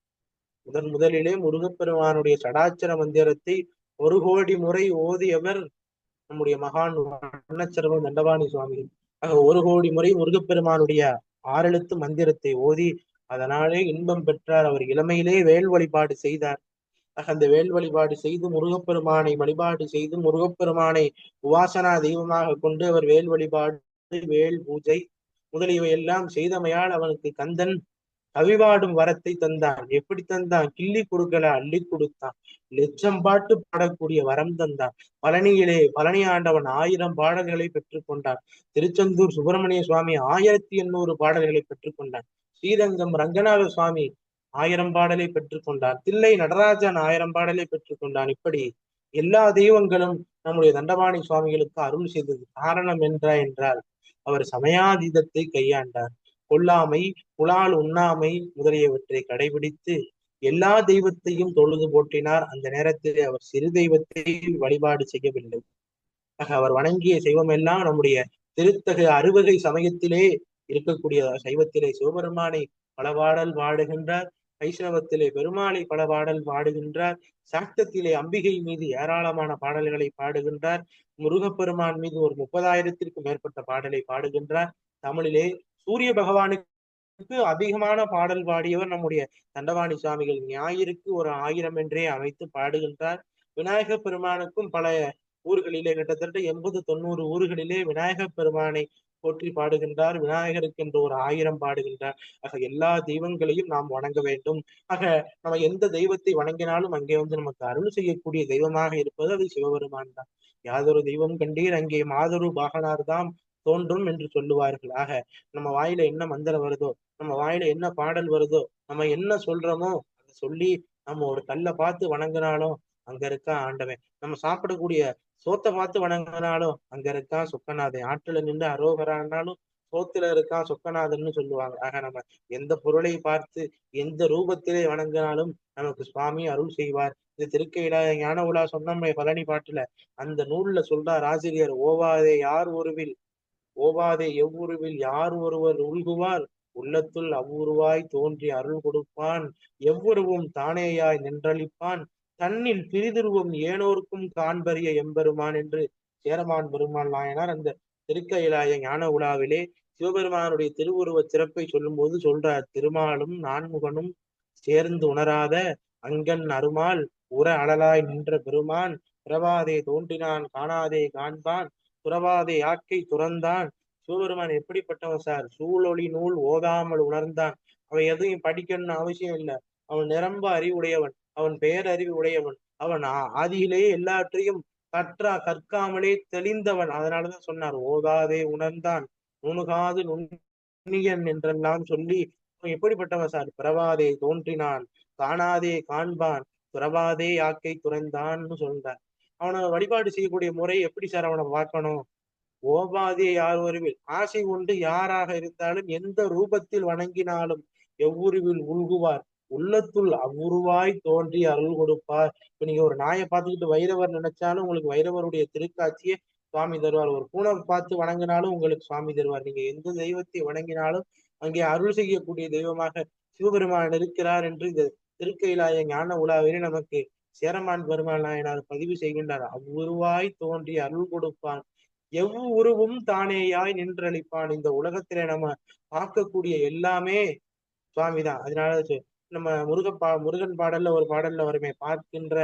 Speaker 2: முதலிலே முருகப்பெருமானுடைய சடாட்சர மந்திரத்தை 1 கோடி முறை ஓதியவர் நம்முடைய மகான் வண்ணச்சரவம் தண்டபாணி சுவாமிகள். ஆக 1 கோடி முறை முருகப்பெருமானுடைய 6 எழுத்து மந்திரத்தை ஓதி அதனாலே இன்பம் பெற்றார். அவர் இளமையிலே வேல் வழிபாடு செய்தார். அந்த வேல் வழிபாடு செய்து முருகப்பெருமானை வழிபாடு செய்து முருகப்பெருமானை உபாசனா தெய்வமாக கொண்டு அவர் வேல் வழிபாடு, வேல் பூஜை முதலியவை எல்லாம் செய்தமையால் அவனுக்கு கந்தன் கவிபாடும் வரத்தை தந்தான். எப்படி தந்தான்? கிள்ளி கொடுக்கல, அள்ளி கொடுத்தான். லட்சம் பாட்டு பாடக்கூடிய வரம் தந்தான். பழனியிலே பழனி ஆண்டவன் 1000 பாடல்களை பெற்றுக்கொண்டான். திருச்செந்தூர் சுப்பிரமணிய சுவாமி 1800 பாடல்களை பெற்றுக்கொண்டான். ஸ்ரீரங்கம் ரங்கநாத சுவாமி 1000 பாடலை பெற்றுக்கொண்டான். தில்லை நடராஜன் 1000 பாடலை பெற்றுக்கொண்டான். இப்படி எல்லா தெய்வங்களும் நம்முடைய தண்டபாணி சுவாமிகளுக்கு அருள் செய்தது. காரணம் என்றால் அவர் சமயாதீதத்தை கையாண்டார். கொல்லாமை, புலால் உண்ணாமை முதலியவற்றை கடைபிடித்து எல்லா தெய்வத்தையும் தொழுது போற்றினார். அந்த நேரத்தில் அவர் சிறு தெய்வத்தை வழிபாடு செய்யவில்லை. அவர் வணங்கிய சைவம் எல்லாம் நம்முடைய திருத்தகு அறுவகை சமயத்திலே இருக்கக்கூடிய சைவத்திலே சிவபெருமானை பல பாடல் பாடுகின்றார். வைஷ்ணவத்திலே பெருமாளை பல பாடல் பாடுகின்றார். சாக்தத்திலே அம்பிகை மீது ஏராளமான பாடல்களை பாடுகின்றார். முருகப்பெருமான் மீது ஒரு 30,000த்திற்கும் மேற்பட்ட பாடலை பாடுகின்றார். தமிழிலே சூரிய பகவானுக்கு அதிகமான பாடல் பாடியவர் நம்முடைய தண்டபாணி சுவாமிகள். ஞாயிறுக்கு ஒரு 1000 என்றே அமைத்து பாடுகின்றார். விநாயக பெருமானுக்கும் பல ஊர்களிலே கிட்டத்தட்ட 80-90 ஊர்களிலே விநாயக பெருமானை போற்றி பாடுகின்றார். விநாயகருக்கு என்று ஒரு 1000 பாடுகின்றார். ஆக எல்லா தெய்வங்களையும் நாம் வணங்க வேண்டும். ஆக நம்ம எந்த தெய்வத்தை வணங்கினாலும் அங்கே நமக்கு அருள் செய்யக்கூடிய தெய்வமாக இருப்பது அது சிவபெருமான் தான். யாதொரு தெய்வம் கண்டீர் அங்கே மாதொரு பாகனார் தாம் தோன்றும் என்று சொல்லுவார்கள். ஆக நம்ம வாயில என்ன மந்திரம் வருதோ, நம்ம வாயில என்ன பாடல் வருதோ, நம்ம என்ன சொல்றோமோ அதை சொல்லி நம்ம ஒரு கல்லை பார்த்து வணங்கினாலும் அங்க இருக்கா ஆண்டவன். நம்ம சாப்பிடக்கூடிய சோத்தை பார்த்து வணங்கினாலும் அங்க இருக்கான் சொக்கநாதன். ஆற்றுல நின்று அரோகரானாலும் சோத்துல இருக்கான் சொக்கநாதன்னு சொல்லுவாங்க. ஆக நம்ம எந்த பொருளை பார்த்து எந்த ரூபத்திலே வணங்கினாலும் நமக்கு சுவாமி அருள் செய்வார். இந்த திருக்கையிலாய ஞான உலா சொன்ன பழனி பாட்டுல அந்த நூல்ல சொல்றார் ஆசிரியர், ஓவாதே யார் ஒருவில் ஓவாதே எவ்வுருவில் யார் ஒருவர் உள்குவார் உள்ளத்துள் அவ்வுருவாய் தோன்றி அருள் கொடுப்பான் எவ்வுருவும் தானேயாய் நின்றளிப்பான் தன்னில் பிரிதுருவம் ஏனோருக்கும் காண்பறிய எம்பெருமான் என்று சேரமான் பெருமான் நாயனார் அந்த திருக்கையிலாய ஞான உலாவிலே சிவபெருமானுடைய திருவுருவ சிறப்பை சொல்லும் போது சொல்றார், திருமாலும் நான்முகனும் சேர்ந்து உணராத அங்கன் அருமால் உற அழலாய் நின்ற பெருமான் பிறவாதே தோன்றினான் காணாதே காண்பான் துறவாதே யாக்கை துறந்தான். சிவபெருமான் எப்படிப்பட்டவன் சார்? சூழொளி நூல் ஓதாமல் உணர்ந்தான். அவன் எதையும் படிக்கணும்னு அவசியம் இல்லை. அவன் நிரம்ப அறிவுடையவன், அவன் பேரறிவு உடையவன், அவன் ஆதியிலேயே எல்லாற்றையும் கற்காமலே தெளிந்தவன். அதனாலதான் சொன்னார், ஓதாதே உணர்ந்தான் நுணுகாது நுண்ணியன் என்றெல்லாம் சொல்லி அவன் எப்படிப்பட்டவன் சார்? பிறவாதே தோன்றினான் காணாதே காண்பான் துறவாதே யாக்கை துறந்தான்னு சொல்றான். அவனை வழிபாடு செய்யக்கூடிய முறை எப்படி சார் அவனை பார்க்கணும்? ஓவாதே யார் ஒருவில் ஆசை கொண்டு யாராக இருந்தாலும் எந்த ரூபத்தில் வணங்கினாலும் எவ்வுருவில் உள்குவார் உள்ளத்துள் அவ்வுருவாய் தோன்றி அருள் கொடுப்பார். இப்ப நீங்க ஒரு நாயை பார்த்துக்கிட்டு வைரவர் நினைச்சாலும் உங்களுக்கு வைரவருடைய திருக்காட்சியை சுவாமி தருவார். ஒரு பூனை பார்த்து வணங்கினாலும் உங்களுக்கு சுவாமி தருவார். நீங்க எந்த தெய்வத்தை வணங்கினாலும் அங்கே அருள் செய்யக்கூடிய தெய்வமாக சிவபெருமான் இருக்கிறார் என்று இந்த திருக்கையிலாய ஞான உலாவிலே நமக்கு சேரமான் பெருமாள் நாயனார் பதிவு செய்கின்றார். அவ்வுருவாய் தோன்றி அருள் கொடுப்பான் எவ்வுருவும் தானேயாய் நின்றளிப்பான். இந்த உலகத்திலே நம்ம பார்க்கக்கூடிய எல்லாமே சுவாமிதான். அதனால நம்ம முருகன் பாடல்ல ஒரு பாடல்ல வருமே, பார்க்கின்ற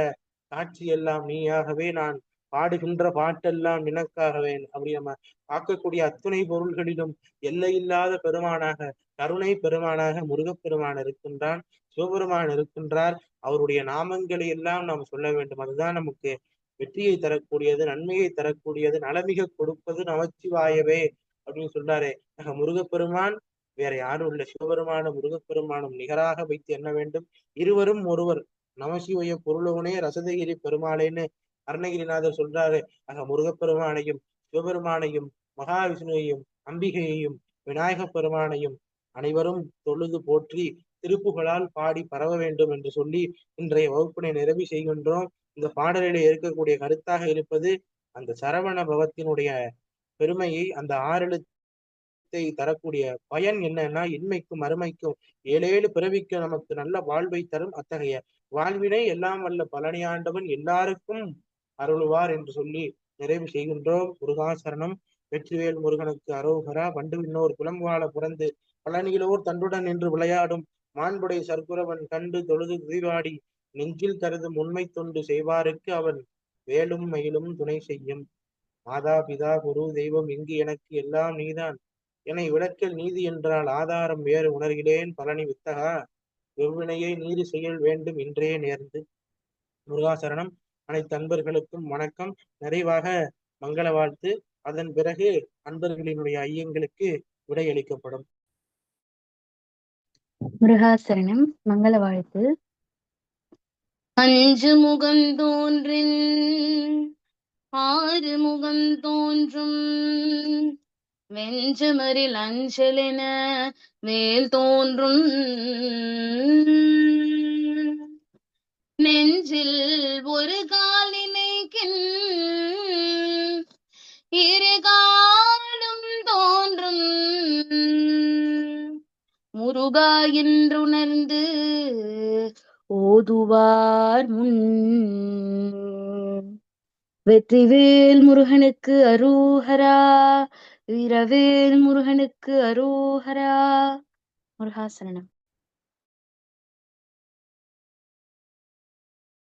Speaker 2: காட்சி எல்லாம் நீயாகவே நான் பாடுகின்ற பாட்டெல்லாம் நினக்காகவே. அப்படி நம்ம பார்க்கக்கூடிய அத்துணை பொருள்களிலும் எல்லையில்லாத பெருமானாக கருணை பெருமானாக முருகப்பெருமான் இருக்கின்றான், சிவபெருமான் இருக்கின்றார். அவருடைய நாமங்களை எல்லாம் நாம் சொல்ல வேண்டும். அதுதான் நமக்கு வெற்றியை தரக்கூடியது, நன்மையை தரக்கூடியது, நலமிக கொடுப்பது நமச்சிவாயவே அப்படின்னு சொல்றாரு. முருகப்பெருமான் வேற யாரும் இல்லை. சிவபெருமானும் முருகப்பெருமானும் நிகராக வைத்து என்ன வேண்டும்? இருவரும் ஒருவர். நமசிவய பொருளவனே ரசதகிரி பெருமாளேன்னு அருணகிரிநாதர் சொல்றாரு. ஆக முருகப்பெருமானையும் சிவபெருமானையும் மகாவிஷ்ணுவையும் அம்பிகையையும் விநாயகப் பெருமானையும் அனைவரும் தொழுது போற்றி திருப்புகளால் பாடி பரவ வேண்டும் என்று சொல்லி இன்றைய வகுப்பினை நிறைவு செய்கின்றோம். இந்த பாடலிலே இருக்கக்கூடிய கருத்தாக இருப்பது அந்த சரவண பவத்தினுடைய பெருமையை, அந்த ஆறெழுத்தை தரக்கூடிய பயன் என்னன்னா, இன்மைக்கும் மறுமைக்கும் ஏழேழு பிறவிக்கு நமக்கு நல்ல வாழ்வை தரும். அத்தகைய வாழ்வினை எல்லாம் வல்ல பழனி ஆண்டவன் எல்லாருக்கும் அருள்வார் என்று சொல்லி நிறைவு செய்கின்றோம். முருகாசரணம். வெற்றிவேல் முருகனுக்கு அரோகரா. வண்டு விண்ணோர் குலம் வாழ பிறந்து பழனியிலோர் தண்டுடன் நின்று விளையாடும் மாண்புடை சர்க்குரவன் கண்டு தொழுது துதிவாடி நெஞ்சில் கருதும் உண்மை தொண்டு செய்வாருக்கு அவன் வேலும் மயிலும் துணை செய்யும். மாதா பிதா குரு தெய்வம் இங்கு எனக்கு எல்லாம் நீதான் என்னை விளக்கல் நீதி என்றால் ஆதாரம் வேறு உணர்கிறேன் பழனி வித்தகா எவ்வினையை நீதி செயல் வேண்டும் இன்றே நேர்ந்து. முருகாசரணம். அனைத்து அன்பர்களுக்கும் வணக்கம். நிறைவாக மங்கள வாழ்த்து, அதன் பிறகு அன்பர்களினுடைய ஐயங்களுக்கு விடையளிக்கப்படும்.
Speaker 3: முருகாசரணம். மங்கள வாழ்த்து.
Speaker 1: அஞ்சு முகம் தோன்றின் ஆறு முகம் தோன்றும் வெஞ்சமரில் அஞ்சலென வேல் தோன்றும் நெஞ்சில் ஒரு காலினைக்கின் இரு காலும் தோன்றும் முருகா என்றுணர்ந்து ஓதுவார் முன். வெற்றிவேல் முருகனுக்கு அரோகரா. வீரவேல் முருகனுக்கு அரோகரா. முருகாசரணம்.